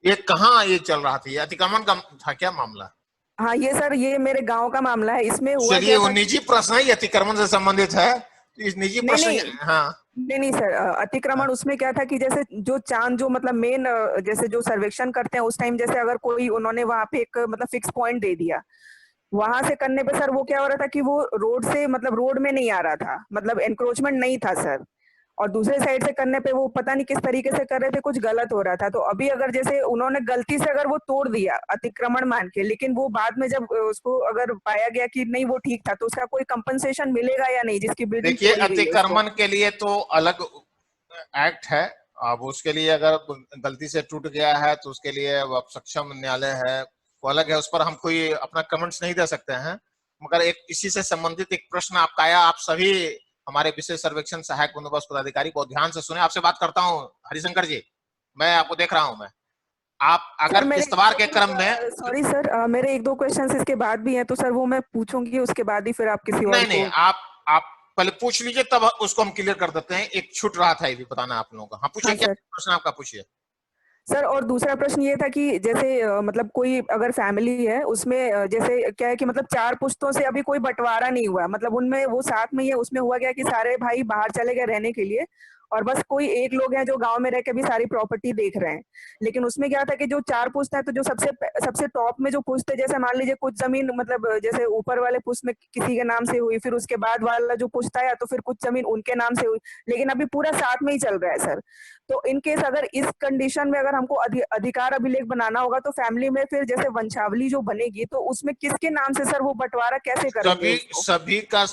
ये कहाँ ये चल रहा था? अतिक्रमण का था क्या मामला? हाँ ये सर, ये मेरे गाँव का मामला है। इसमें हुआ चलिए, वो निजी प्रश्न है, अतिक्रमण से संबंधित है। इस निजी प्रश्न हाँ नहीं सर, अतिक्रमण उसमें क्या था कि जैसे जो चांद जो मतलब मेन जैसे जो सर्वेक्षण करते हैं उस टाइम जैसे अगर कोई उन्होंने वहां पे एक मतलब फिक्स पॉइंट दे दिया, वहां से करने पे सर वो क्या हो रहा था कि वो रोड से मतलब रोड में नहीं आ रहा था, मतलब एनक्रोचमेंट नहीं था सर। और दूसरे साइड से करने पे वो पता नहीं किस तरीके से कर रहे थे, कुछ गलत हो रहा था। तो अभी अगर जैसे उन्होंने गलती से अगर वो तोड़ दिया अतिक्रमण मान के, लेकिन वो बाद में जब उसको अगर पाया गया कि नहीं वो ठीक था, तो उसका कोई कंपनसेशन मिलेगा या नहीं जिसकी बिल्डिंग देखिए अतिक्रमण के लिए तो अलग एक्ट है। अब उसके लिए अगर गलती से टूट गया है तो उसके लिए अब सक्षम न्यायालय है, वो अलग है, उस पर हम कोई अपना कमेंट्स नहीं दे सकते हैं। मगर एक इसी से संबंधित एक प्रश्न आपका आया, आप सभी हमारे विशेष सर्वेक्षण सहायक बंदोबस्त पदाधिकारी बहुत ध्यान से सुने। आपसे बात करता हूँ हरिशंकर जी, मैं आपको देख रहा हूँ। मैं आप अगर इस्तवार के क्रम में, सॉरी सर, मेरे एक दो क्वेश्चंस इसके बाद भी हैं, तो सर वो मैं पूछूंगी, उसके बाद ही फिर आप किसी और नहीं आप पहले पूछ लीजिए, तब उसको हम क्लियर कर देते हैं। एक छूट रहा था ये भी बताना आप लोगों का। हाँ पूछिए, क्या प्रश्न आपका पूछिए सर। और दूसरा प्रश्न ये था कि जैसे मतलब कोई अगर फैमिली है उसमें जैसे क्या है कि मतलब 4 पुश्तों से अभी कोई बंटवारा नहीं हुआ, मतलब उनमें वो साथ में ही है, उसमें हुआ गया कि सारे भाई बाहर चले गए रहने के लिए और बस कोई एक लोग हैं जो गांव में रह के भी सारी प्रॉपर्टी देख रहे हैं। लेकिन उसमें क्या था कि जो 4 पुश्त है, तो जो सबसे टॉप में जो पुश्त है, जैसे मान लीजिए कुछ जमीन मतलब जैसे ऊपर वाले पुश्त में किसी के नाम से हुई, फिर उसके बाद वाला जो पुश्त आया तो फिर कुछ जमीन उनके नाम से हुई, लेकिन अभी पूरा साथ में ही चल रहा है सर। तो इन केस अगर इस कंडीशन में अगर हमको अधिकार अभिलेख बनाना होगा तो फैमिली में फिर जैसे वंशावली जो बनेगी तो उसमें किसके नाम से सर वो बंटवारा कैसे करेंगे? सभी का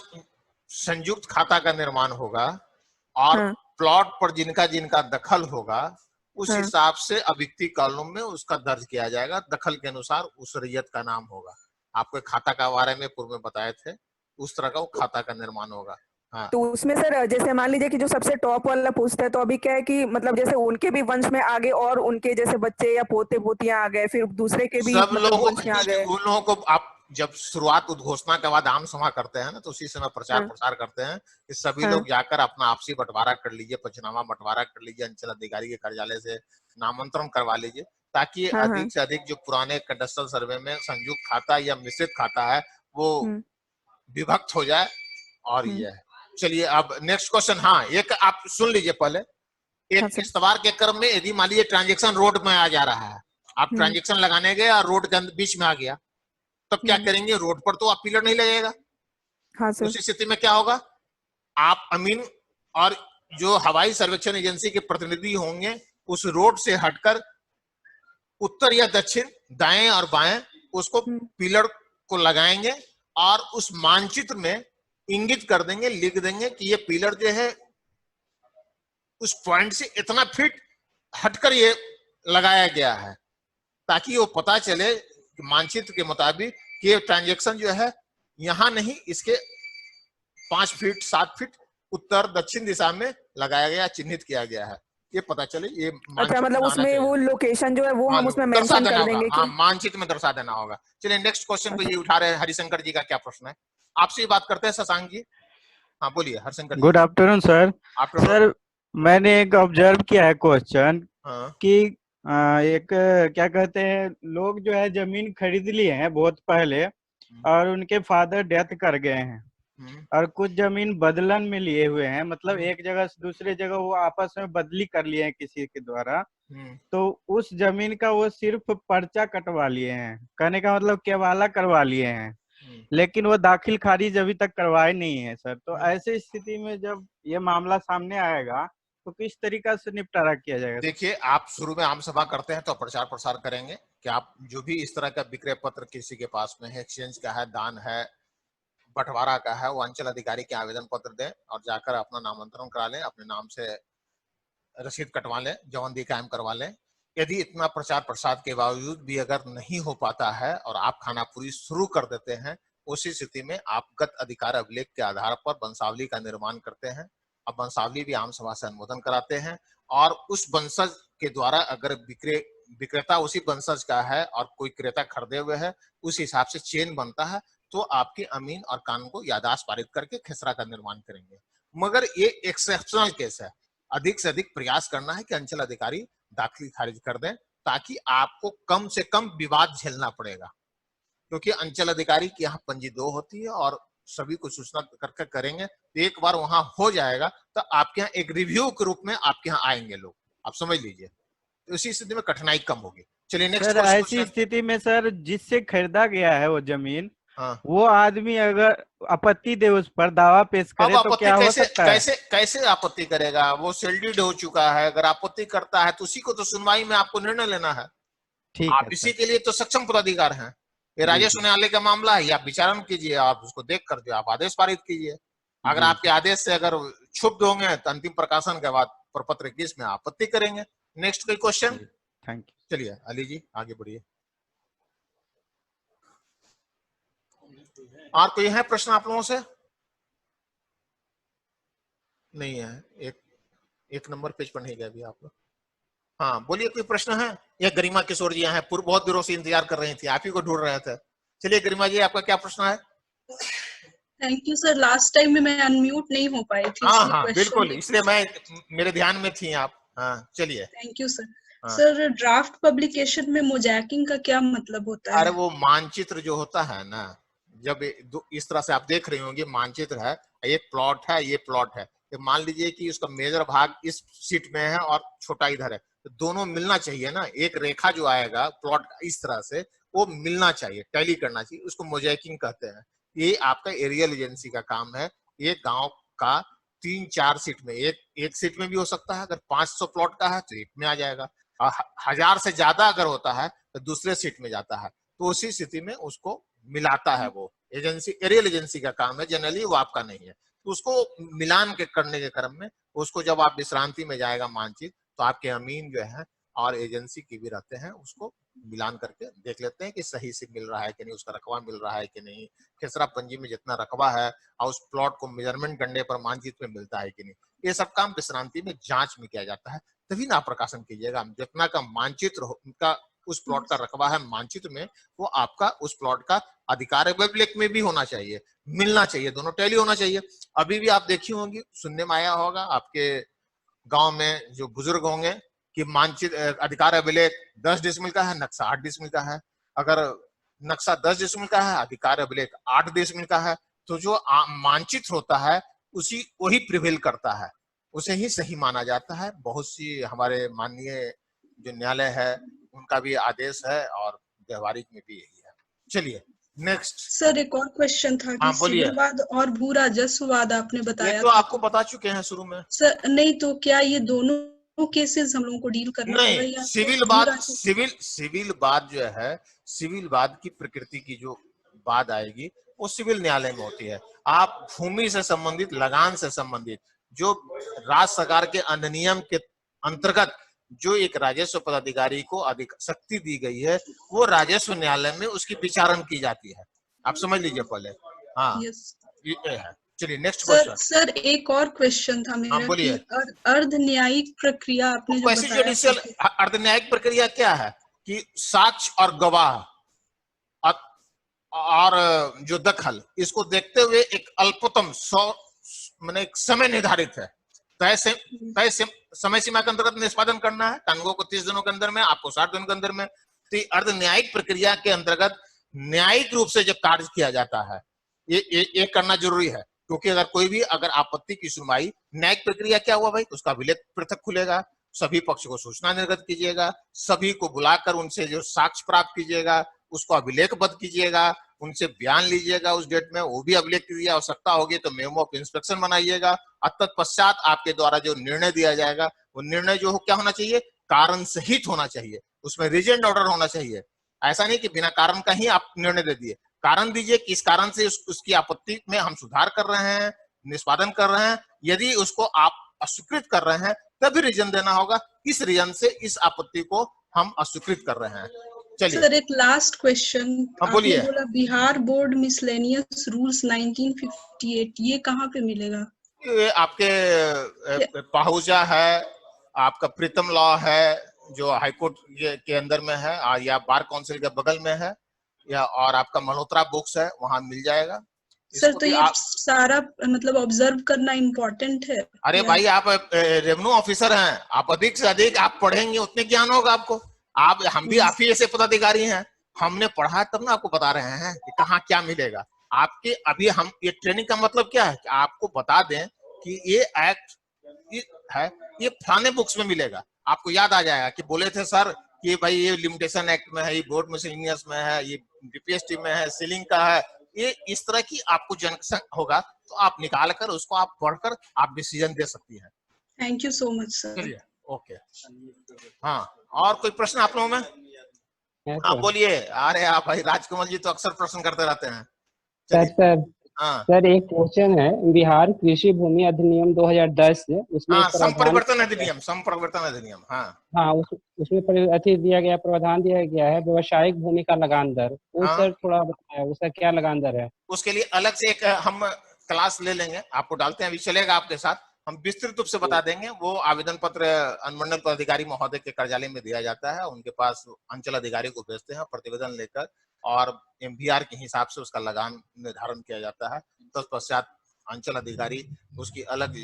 संयुक्त खाता का निर्माण होगा और प्लॉट पर जिनका जिनका दखल होगा उस हिसाब से अभिक्ति कॉलम में उसका दर्ज किया जाएगा, दखल के अनुसार उस रैयत का नाम होगा। आपको खाता का बारे में पूर्व में बताए थे, उस तरह का वो खाता का निर्माण होगा। हाँ। तो उसमें सर जैसे मान लीजिए कि जो सबसे टॉप वाला पोस्ट है, तो अभी क्या है कि मतलब जैसे उनके भी वंश में आगे और उनके जैसे बच्चे या पोते पोतियां आ गए, फिर दूसरे के भी सब लोगों वंश में आ गए। उन लोगों को आप जब शुरुआत उद्घोषणा के बाद आम सभा करते हैं ना, तो उसी समय प्रचार प्रसार करते हैं कि सभी लोग जाकर अपना आपसी बंटवारा कर लीजिए, पंचनामा बंटवारा कर लीजिए, अंचल अधिकारी के कार्यालय से नामांतरण करवा लीजिए, ताकि अधिक से अधिक जो पुराने कैडस्ट्रल सर्वे में संयुक्त खाता या मिश्रित खाता है वो विभक्त हो जाए। और ये है। चलिए अब नेक्स्ट क्वेश्चन। हाँ, एक आप सुन लीजिए पहले। एक इस्तवार के क्रम में यदि मान लीजिए ट्रांजेक्शन रोड में आ जा रहा है, आप ट्रांजेक्शन लगाने गए और रोड के बीच में आ गया, तब क्या करेंगे? रोड पर तो आप पिलर नहीं लगेगा। हाँ सर। उस स्थिति में क्या होगा? आप अमीन और जो हवाई सर्वेक्षण एजेंसी के प्रतिनिधि होंगे उस रोड से हटकर उत्तर या दक्षिण, दाएं और बाएं उसको पिलर को लगाएंगे और उस मानचित्र में इंगित कर देंगे, लिख देंगे कि ये पिलर जो है उस पॉइंट से इतना फीट हटकर ये लगाया गया है, ताकि वो पता चले मानचित्र के मुताबिक कि ये ट्रांजेक्शन जो है यहाँ नहीं, इसके 5 फीट 7 फीट उत्तर दक्षिण दिशा में लगाया गया, चिन्हित किया गया है, ये पता चले। ये अच्छा, मतलब उसमें वो लोकेशन जो है वो हम उसमें मेंशन कर देंगे कि मानचित्र में दर्शा देना होगा। चलिए नेक्स्ट क्वेश्चन को ये उठा रहे हैं। हरिशंकर जी का क्या प्रश्न है? आपसे बात करते हैं शशांक जी। हाँ बोलिए Harishankar ji. Good afternoon sir. Sir मैंने एक ऑब्जर्व किया है क्वेश्चन कि एक क्या कहते हैं, लोग जो है जमीन खरीद लिए हैं बहुत पहले और उनके फादर डेथ कर गए हैं और कुछ जमीन बदलन में लिए हुए हैं, मतलब एक जगह से दूसरे जगह वो आपस में बदली कर लिए हैं किसी के द्वारा, तो उस जमीन का वो सिर्फ पर्चा कटवा लिए हैं, कहने का मतलब केवाला करवा लिए हैं, लेकिन वो दाखिल खारिज अभी तक करवाए नहीं है सर। तो ऐसी स्थिति में जब ये मामला सामने आएगा तो किस तरीका से निपटारा किया जाएगा? देखिए, आप शुरू में आम सभा करते हैं तो प्रचार प्रसार करेंगे कि आप जो भी इस तरह का विक्रय पत्र किसी के पास में है, एक्सचेंज का है, दान है, बंटवारा का है, वो अंचल अधिकारी के आवेदन पत्र दें और जाकर अपना नामांतरण करा लें, अपने नाम से रसीद कटवा लें, जवंदी कायम करवा लें। यदि इतना प्रचार प्रसार के बावजूद भी अगर नहीं हो पाता है और आप खानापुरी शुरू कर देते हैं, उसी स्थिति में आप गत अधिकार अभिलेख के आधार पर वंशावली का निर्माण करते हैं। अब वंशावली भी आम सभा से अनुमोदन कराते हैं और उस वंशज के द्वारा अगर विक्रेता उसी वंशज का है और कोई क्रेता खरीदे हुए है, उस हिसाब से चेन बनता है, तो आपके अमीन और कानून को यादाश्त पारित करके खेसरा का निर्माण करेंगे। मगर ये एक्सेप्शनल केस है, अधिक से अधिक प्रयास करना है कि अंचल अधिकारी दाखिल खारिज कर दें, ताकि आपको कम से कम विवाद झेलना पड़ेगा, क्योंकि अंचल अधिकारी की यहाँ पंजी 2 होती है और सभी को सूचना करके करेंगे, तो एक बार वहां हो जाएगा तो आपके यहाँ एक रिव्यू के रूप में आपके यहाँ आएंगे लोग, आप समझ लीजिए, तो इसी स्थिति में कठिनाई कम होगी। चलिए नेक्स्ट। ऐसी स्थिति में सर जिससे खरीदा गया है वो जमीन, वो आदमी अगर आपत्ति दे उस पर, दावा पेश करे, तो क्या हो सकता है? कैसे आपत्ति करेगा? वो सेल्डेड हो चुका है, अगर आपत्ति करता है तो उसी को तो सुनवाई में आपको निर्णय लेना है। ठीक आप इसी के लिए तो सक्षम पदाधिकार हैं। ये राजस्व न्यायालय का मामला है, आप विचारण कीजिए, आप उसको देख कर जो आप आदेश पारित कीजिए। अगर आपके आदेश से अगर क्षुब्ध होंगे तो अंतिम प्रकाशन के बाद प्रपत्र 21 में आपत्ति करेंगे। नेक्स्ट कोई क्वेश्चन? Thank you. चलिए अली जी आगे बढ़िए। और कोई है प्रश्न आप लोगों से? नहीं है। एक नंबर पेज पर नहीं गए अभी आप लोग। हाँ बोलिए, कोई प्रश्न है? ये गरिमा किशोर जी हैं, बहुत दिनों से इंतजार कर रही थी, आप ही को ढूंढ रहे थे। चलिए गरिमा जी, आपका क्या प्रश्न है? Thank you sir, last time में मैं अनम्यूट नहीं हो पाई थी। हाँ बिल्कुल, इसलिए मेरे ध्यान में थी आप। हाँ चलिए। Thank you sir. Sir draft publication में मोजैकिंग का क्या मतलब होता है? अरे वो मानचित्र जो होता है ना, जब इस तरह से आप देख रहे होंगे, मानचित्र है, एक प्लॉट है, ये प्लॉट है, तो मान लीजिए कि उसका मेजर भाग इस सीट में है और छोटा इधर है, तो दोनों मिलना चाहिए ना। एक रेखा जो आएगा प्लॉट इस तरह से, वो मिलना चाहिए, टैली करना चाहिए, उसको मोजैकिंग कहते हैं। ये आपका एरियल एजेंसी का काम है। ये गांव का 3-4 सीट में, एक सीट में भी हो सकता है। अगर 500 प्लॉट का है तो एक में आ जाएगा, 1000 से ज्यादा अगर होता है तो दूसरे सीट में जाता है, तो उसी स्थिति में उसको मिलाता है। वो एजेंसी एरियल एजेंसी का काम है, जनरली वो आपका नहीं है। तो उसको मिलान के करने के क्रम में उसको जब आप विश्रांति में जाएगा मानचित्र, तो आपके अमीन जो है और एजेंसी की भी रहते हैं, उसको मिलान करके देख लेते हैं कि सही से मिल रहा है कि नहीं, उसका रकबा मिल रहा है कि नहीं, खेसरा पंजी में जितना रकबा है और उस प्लॉट को मेजरमेंट करने पर मानचित्र में मिलता है कि नहीं। ये सब काम विश्रांति में जांच में किया जाता है, तभी ना प्रकाशन कीजिएगा। जितना का मानचित्र उनका उस प्लॉट का रकबा है मानचित्र में, वो आपका उस प्लॉट का अधिकार वेब लेख में भी होना चाहिए, मिलना चाहिए, दोनों टैली होना चाहिए। अभी भी आप देखी होंगी, सुनने में आया होगा आपके गांव में जो बुजुर्ग होंगे कि मानचित्र अधिकार अभिलेख 10 डिसमिल का है, नक्शा 8 डिसमिल का है। अगर नक्शा 10 डिसमिल का है, अधिकार अभिलेख 8 डिसमिल का है, तो जो मानचित्र होता है वही प्रिवेल करता है, उसे ही सही माना जाता है। बहुत सी हमारे माननीय जो न्यायालय है उनका भी आदेश है और व्यवहारिक में भी यही है। चलिए नेक्स्ट। सर एक और क्वेश्चन था कि सिविलवाद और भू राजस्ववाद आपने बताया, तो आपको बता चुके हैं शुरू में। सर नहीं, तो क्या ये दोनों केसेस हम लोगों को डील करना नहीं? सिविलवाद जो है, सिविलवाद की प्रकृति की जो बात आएगी वो सिविल न्यायालय में होती है। आप भूमि से संबंधित, लगान से संबंधित जो राज्य सरकार के अधिनियम के अंतर्गत जो एक राजस्व पदाधिकारी को अधिक शक्ति दी गई है, वो राजस्व न्यायालय में उसकी विचारण की जाती है। आप समझ लीजिए पहले। हाँ ये है। चलिए नेक्स्ट क्वेश्चन। सर एक और क्वेश्चन था मेरा। बोलिए। अर्ध न्यायिक प्रक्रिया आपने जो बताया, जुडिशियल अर्ध न्यायिक प्रक्रिया क्या है कि साक्ष्य और गवाह और जो दखल, इसको देखते हुए एक अल्पतम एक समय निर्धारित है, तय समय सीमा के अंतर्गत निष्पादन करना है। कानूनों को 30 दिनों के अंदर में, आपको 60 दिनों के अंदर में। तो अर्ध न्यायिक प्रक्रिया के अंतर्गत न्यायिक रूप से जब कार्य किया जाता है, ये करना जरूरी है, क्योंकि अगर कोई भी अगर आपत्ति की सुनवाई, न्यायिक प्रक्रिया क्या हुआ भाई, उसका अभिलेख पृथक खुलेगा, सभी पक्ष को सूचना निर्गत कीजिएगा, सभी को बुलाकर उनसे जो साक्ष्य प्राप्त कीजिएगा उसको अभिलेखबद्ध कीजिएगा, उनसे बयान लीजिएगा उस डेट में, वो भी अभिलेख कीजिए। आवश्यकता होगी तो मेमो ऑफ इंस्पेक्शन बनाइएगा। तत्पश्चात आपके द्वारा जो निर्णय दिया जाएगा, वो निर्णय जो क्या होना चाहिए, कारण सहित होना चाहिए, उसमें रीजेंट ऑर्डर होना चाहिए। ऐसा नहीं कि बिना कारण का ही आप निर्णय दे दिए। कारण दीजिए, किस कारण से उसकी आपत्ति में हम सुधार कर रहे हैं, निष्पादन कर रहे हैं। यदि उसको आप अस्वीकृत कर रहे हैं तभी रीजन देना होगा, इस रीजन से इस आपत्ति को हम अस्वीकृत कर रहे हैं। चलिए सर एक लास्ट क्वेश्चन। बोलिए। बोला बिहार बोर्ड मिसलेनियस रूल्स 1958, ये कहाँ पे मिलेगा? ये आपके पाहुजा है, आपका प्रीतम लॉ है जो हाईकोर्ट के अंदर में है, या बार काउंसिल के बगल में है, या और आपका मल्होत्रा बुक्स है, वहां मिल जाएगा। सर तो ये सारा मतलब ऑब्जर्व करना इम्पोर्टेंट है। अरे भाई आप रेवेन्यू ऑफिसर हैं, आप अधिक से अधिक आप पढ़ेंगे उतने ज्ञान होगा आपको। हम भी आप ही ऐसे पदाधिकारी हैं, हमने पढ़ा तब ना आपको बता रहे हैं कि कहाँ क्या मिलेगा आपके। अभी हम ये ट्रेनिंग का मतलब क्या है कि आपको बता दें कि ये एक्ट है, ये फलाने बुक्स में मिलेगा। आपको याद आ जाएगा कि बोले थे सर कि भाई ये लिमिटेशन एक्ट में है, ये बोर्ड मिसलेनियस में है, ये बीपीएसटी में है, सीलिंग का है, ये इस तरह की आपको जनसंख्या होगा तो आप निकाल कर उसको आप पढ़कर आप डिसीजन दे सकती हैं। Thank you so much sir. चलिए ओके। हाँ, और कोई प्रश्न आप लोगों में? हाँ बोलिए। अरे आप भाई राजकमल जी तो अक्सर प्रश्न करते रहते हैं। सर हाँ सर एक क्वेश्चन है, बिहार कृषि भूमि अधिनियम 2010 से उसमें हाँ, संपरिवर्तन अधिनियम, संपरिवर्तन अधिनियम। हाँ उसमें अति दिया गया, प्रावधान दिया गया है व्यावसायिक भूमि का लगान दर, वो हाँ। सर थोड़ा बताया उसका क्या लगान दर है? उसके लिए अलग से एक हम क्लास ले लेंगे, आपको डालते हैं, अभी चलेगा आपके साथ, हम विस्तृत रूप से बता देंगे। वो आवेदन पत्र अनुमंडल पदाधिकारी महोदय के कार्यालय में दिया जाता है, उनके पास अंचल अधिकारी को भेजते हैं प्रतिवेदन लेकर, और MVR के हिसाब से उसका लगान निर्धारण किया जाता है। तत्पश्चात अंचल अधिकारी उसकी अलग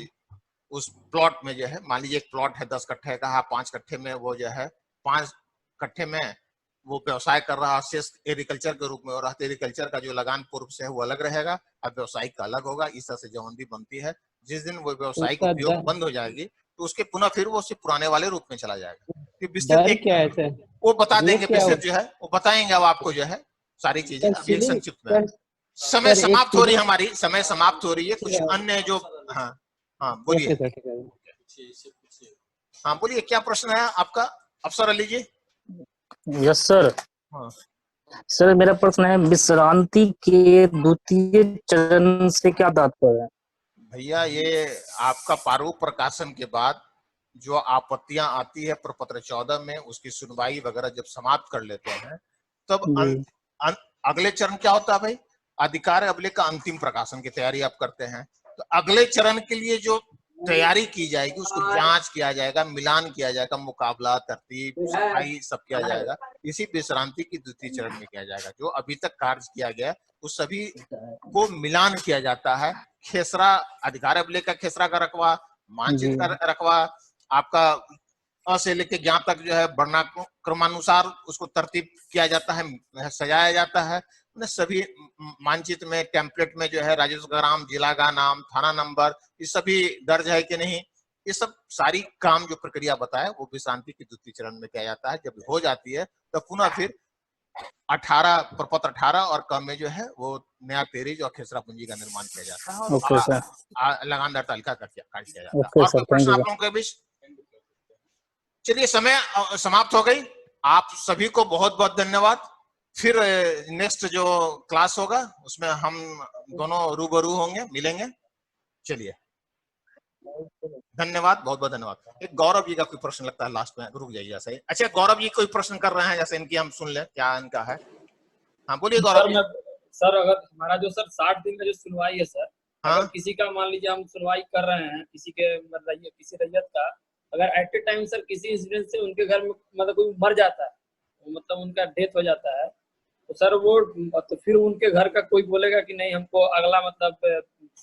उस प्लॉट में जो है, मान लीजिए एक प्लॉट है 10 कट्ठे का, 5 कट्ठे में वो जो है 5 कट्ठे में वो व्यवसाय कर रहा है शेष एग्रीकल्चर के रूप में, और एग्रीकल्चर का जो लगान पूर्व से है वो अलग रहेगा, अब व्यवसायिक का अलग होगा। इस तरह से जमाबंदी बनती है। जिस दिन वो व्यवसायिक उपयोग बंद हो जाएगी तो उसके पुनः फिर वो उससे पुराने वाले रूप में चला जाएगा। दर क्या है सर? वो बता देंगे, विस्तृत जो है वो बताएंगे अब आपको जो है सारी चीजें। अभी संक्षिप्त में समय समाप्त हो रही है हमारी, समय समाप्त हो रही है। कुछ अन्य जो हाँ हाँ बोलिए। हाँ बोलिए, क्या प्रश्न है आपका अफसर अली जी? Yes sir. हाँ सर मेरा प्रश्न है, विश्रांति के द्वितीय चरण से क्या तात्पर्य है? भैया ये आपका प्रारूप प्रकाशन के बाद जो आपत्तियां आती है प्रपत्र 14 में, उसकी सुनवाई वगैरह जब समाप्त कर लेते हैं तब अगले चरण क्या होता है भाई? अधिकार अभिलेख का अंतिम प्रकाशन की तैयारी आप करते हैं। तो अगले चरण के लिए जो तैयारी की जाएगी उसको जांच किया जाएगा, मिलान किया जाएगा, मुकाबला, तरतीब, सफाई सब किया जाएगा। इसी विश्रांति की द्वितीय चरण में किया जाएगा। जो अभी तक कार्य किया गया उस सभी को मिलान किया जाता है। खेसरा, अधिकार अभिलेख का खेसरा का रकबा, मानचित्र का रकबा, आपका अ से लेके ज्ञान तक जो है वर्णाक्रमानुसार उसको तरतीब किया जाता है, सजाया जाता है। सभी मानचित्र में, टेम्पलेट में जो है राजस्व ग्राम, जिला का नाम, थाना नंबर, ये सभी दर्ज है कि नहीं, ये सब सारी काम जो प्रक्रिया बताए वो विश्रांति की द्वितीय चरण में किया जाता है। जब हो जाती है तो पुनः फिर 18 प्रपत्र 18 और क में जो है वो नया पेरिज और खेसरा पूंजी का निर्माण किया जाता है और लगानदार तालिका का कार्य किया जाता है। और कोई प्रश्न आप लोगों के बीच? चलिए समय समाप्त हो गई। आप सभी को बहुत बहुत धन्यवाद। फिर नेक्स्ट जो क्लास होगा उसमें हम दोनों रूबरू होंगे, मिलेंगे। चलिए धन्यवाद, बहुत बहुत धन्यवाद। एक गौरव जी का कोई प्रश्न लगता है लास्ट में, रुक जाइए जैसे। अच्छा गौरव जी कोई प्रश्न कर रहे हैं, जैसे इनकी हम सुन लें क्या इनका है। हाँ बोलिए गौरव जी। सर अगर हमारा जो सर 60 दिन का जो सुनवाई है सर, अगर किसी का मान लीजिए हम सुनवाई कर रहे हैं किसी के मतलब किसी रैयत का, अगर एट ए टाइम सर किसी इंसिडेंट से उनके घर में मतलब कोई मर जाता है, मतलब उनका डेथ हो जाता है, तो सर वो तो फिर उनके घर का कोई बोलेगा कि नहीं हमको अगला मतलब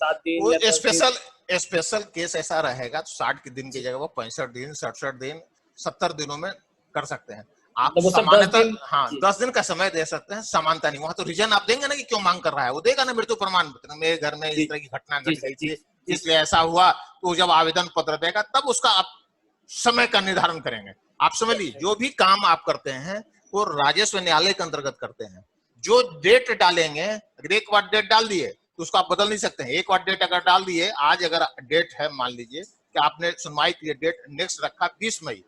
7 दिन या स्पेशल केस ऐसा रहेगा तो 60 के दिन की जगह वो 65 दिन, 67 दिन, 70 दिनों में कर सकते हैं आप। सामान्यतः हाँ 10 दिन का समय दे सकते हैं, समानता नहीं। वहां तो रीजन आप देंगे ना कि क्यों मांग कर रहा है, वो देगा ना मृत्यु प्रमाण पत्र, मेरे घर में इस तरह की घटना घट गई थी इसलिए ऐसा हुआ। तो जब आवेदन पत्र देगा तब उसका आप समय का निर्धारण करेंगे। आप समझ लीजिए जो भी काम आप करते हैं वो राजस्व न्यायालय के अंतर्गत करते हैं। जो डेट डालेंगे, अगर एक बार डेट डाल दिए तो उसको आप बदल नहीं सकते हैं। एक बार डेट अगर डाल दिए, आज अगर डेट है मान लीजिए कि आपने सुनवाई के लिए डेट नेक्स्ट रखा 20 मई,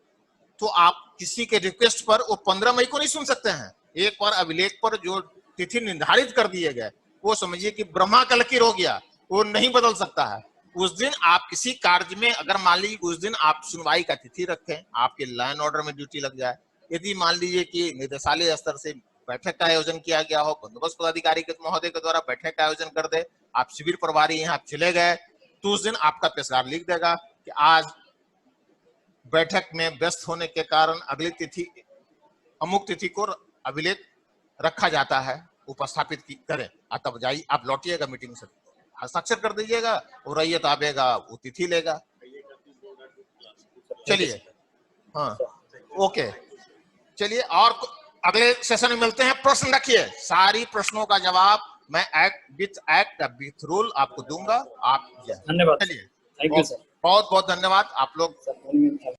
तो आप किसी के रिक्वेस्ट पर वो 15 मई को नहीं सुन सकते हैं। एक बार अभिलेख पर जो तिथि निर्धारित कर दिए गए वो समझिए कि ब्रह्मा का लकीर हो गया, वो नहीं बदल सकता है। उस दिन आप किसी कार्य में अगर मान लीजिए उस दिन आप सुनवाई का तिथि रखें, आपके लाइन ऑर्डर में ड्यूटी लग जाए, यदि मान लीजिए कि निदेशालय स्तर से बैठक का आयोजन किया गया हो, बंदोबस्त पदाधिकारी के महोदय के द्वारा बैठक का आयोजन कर दे, आप शिविर प्रभारी हैं, आप चले गए, तो उस दिन आपका पेशकार लिख देगा कि आज बैठक में व्यस्त होने के कारण अगली तिथि अमुक तिथि को अभिलेख रखा जाता है, उपस्थापित करें। तब जाइए आप लौटिएगा मीटिंग से, हस्ताक्षर कर दीजिएगा, और रैयत आवेगा वो तिथि लेगा। चलिए हाँ ओके, चलिए और अगले सेशन में मिलते हैं। प्रश्न रखिए, सारी प्रश्नों का जवाब मैं एक्ट विथ रूल आपको दूंगा। आप धन्यवाद। चलिए बहुत बहुत धन्यवाद आप लोग।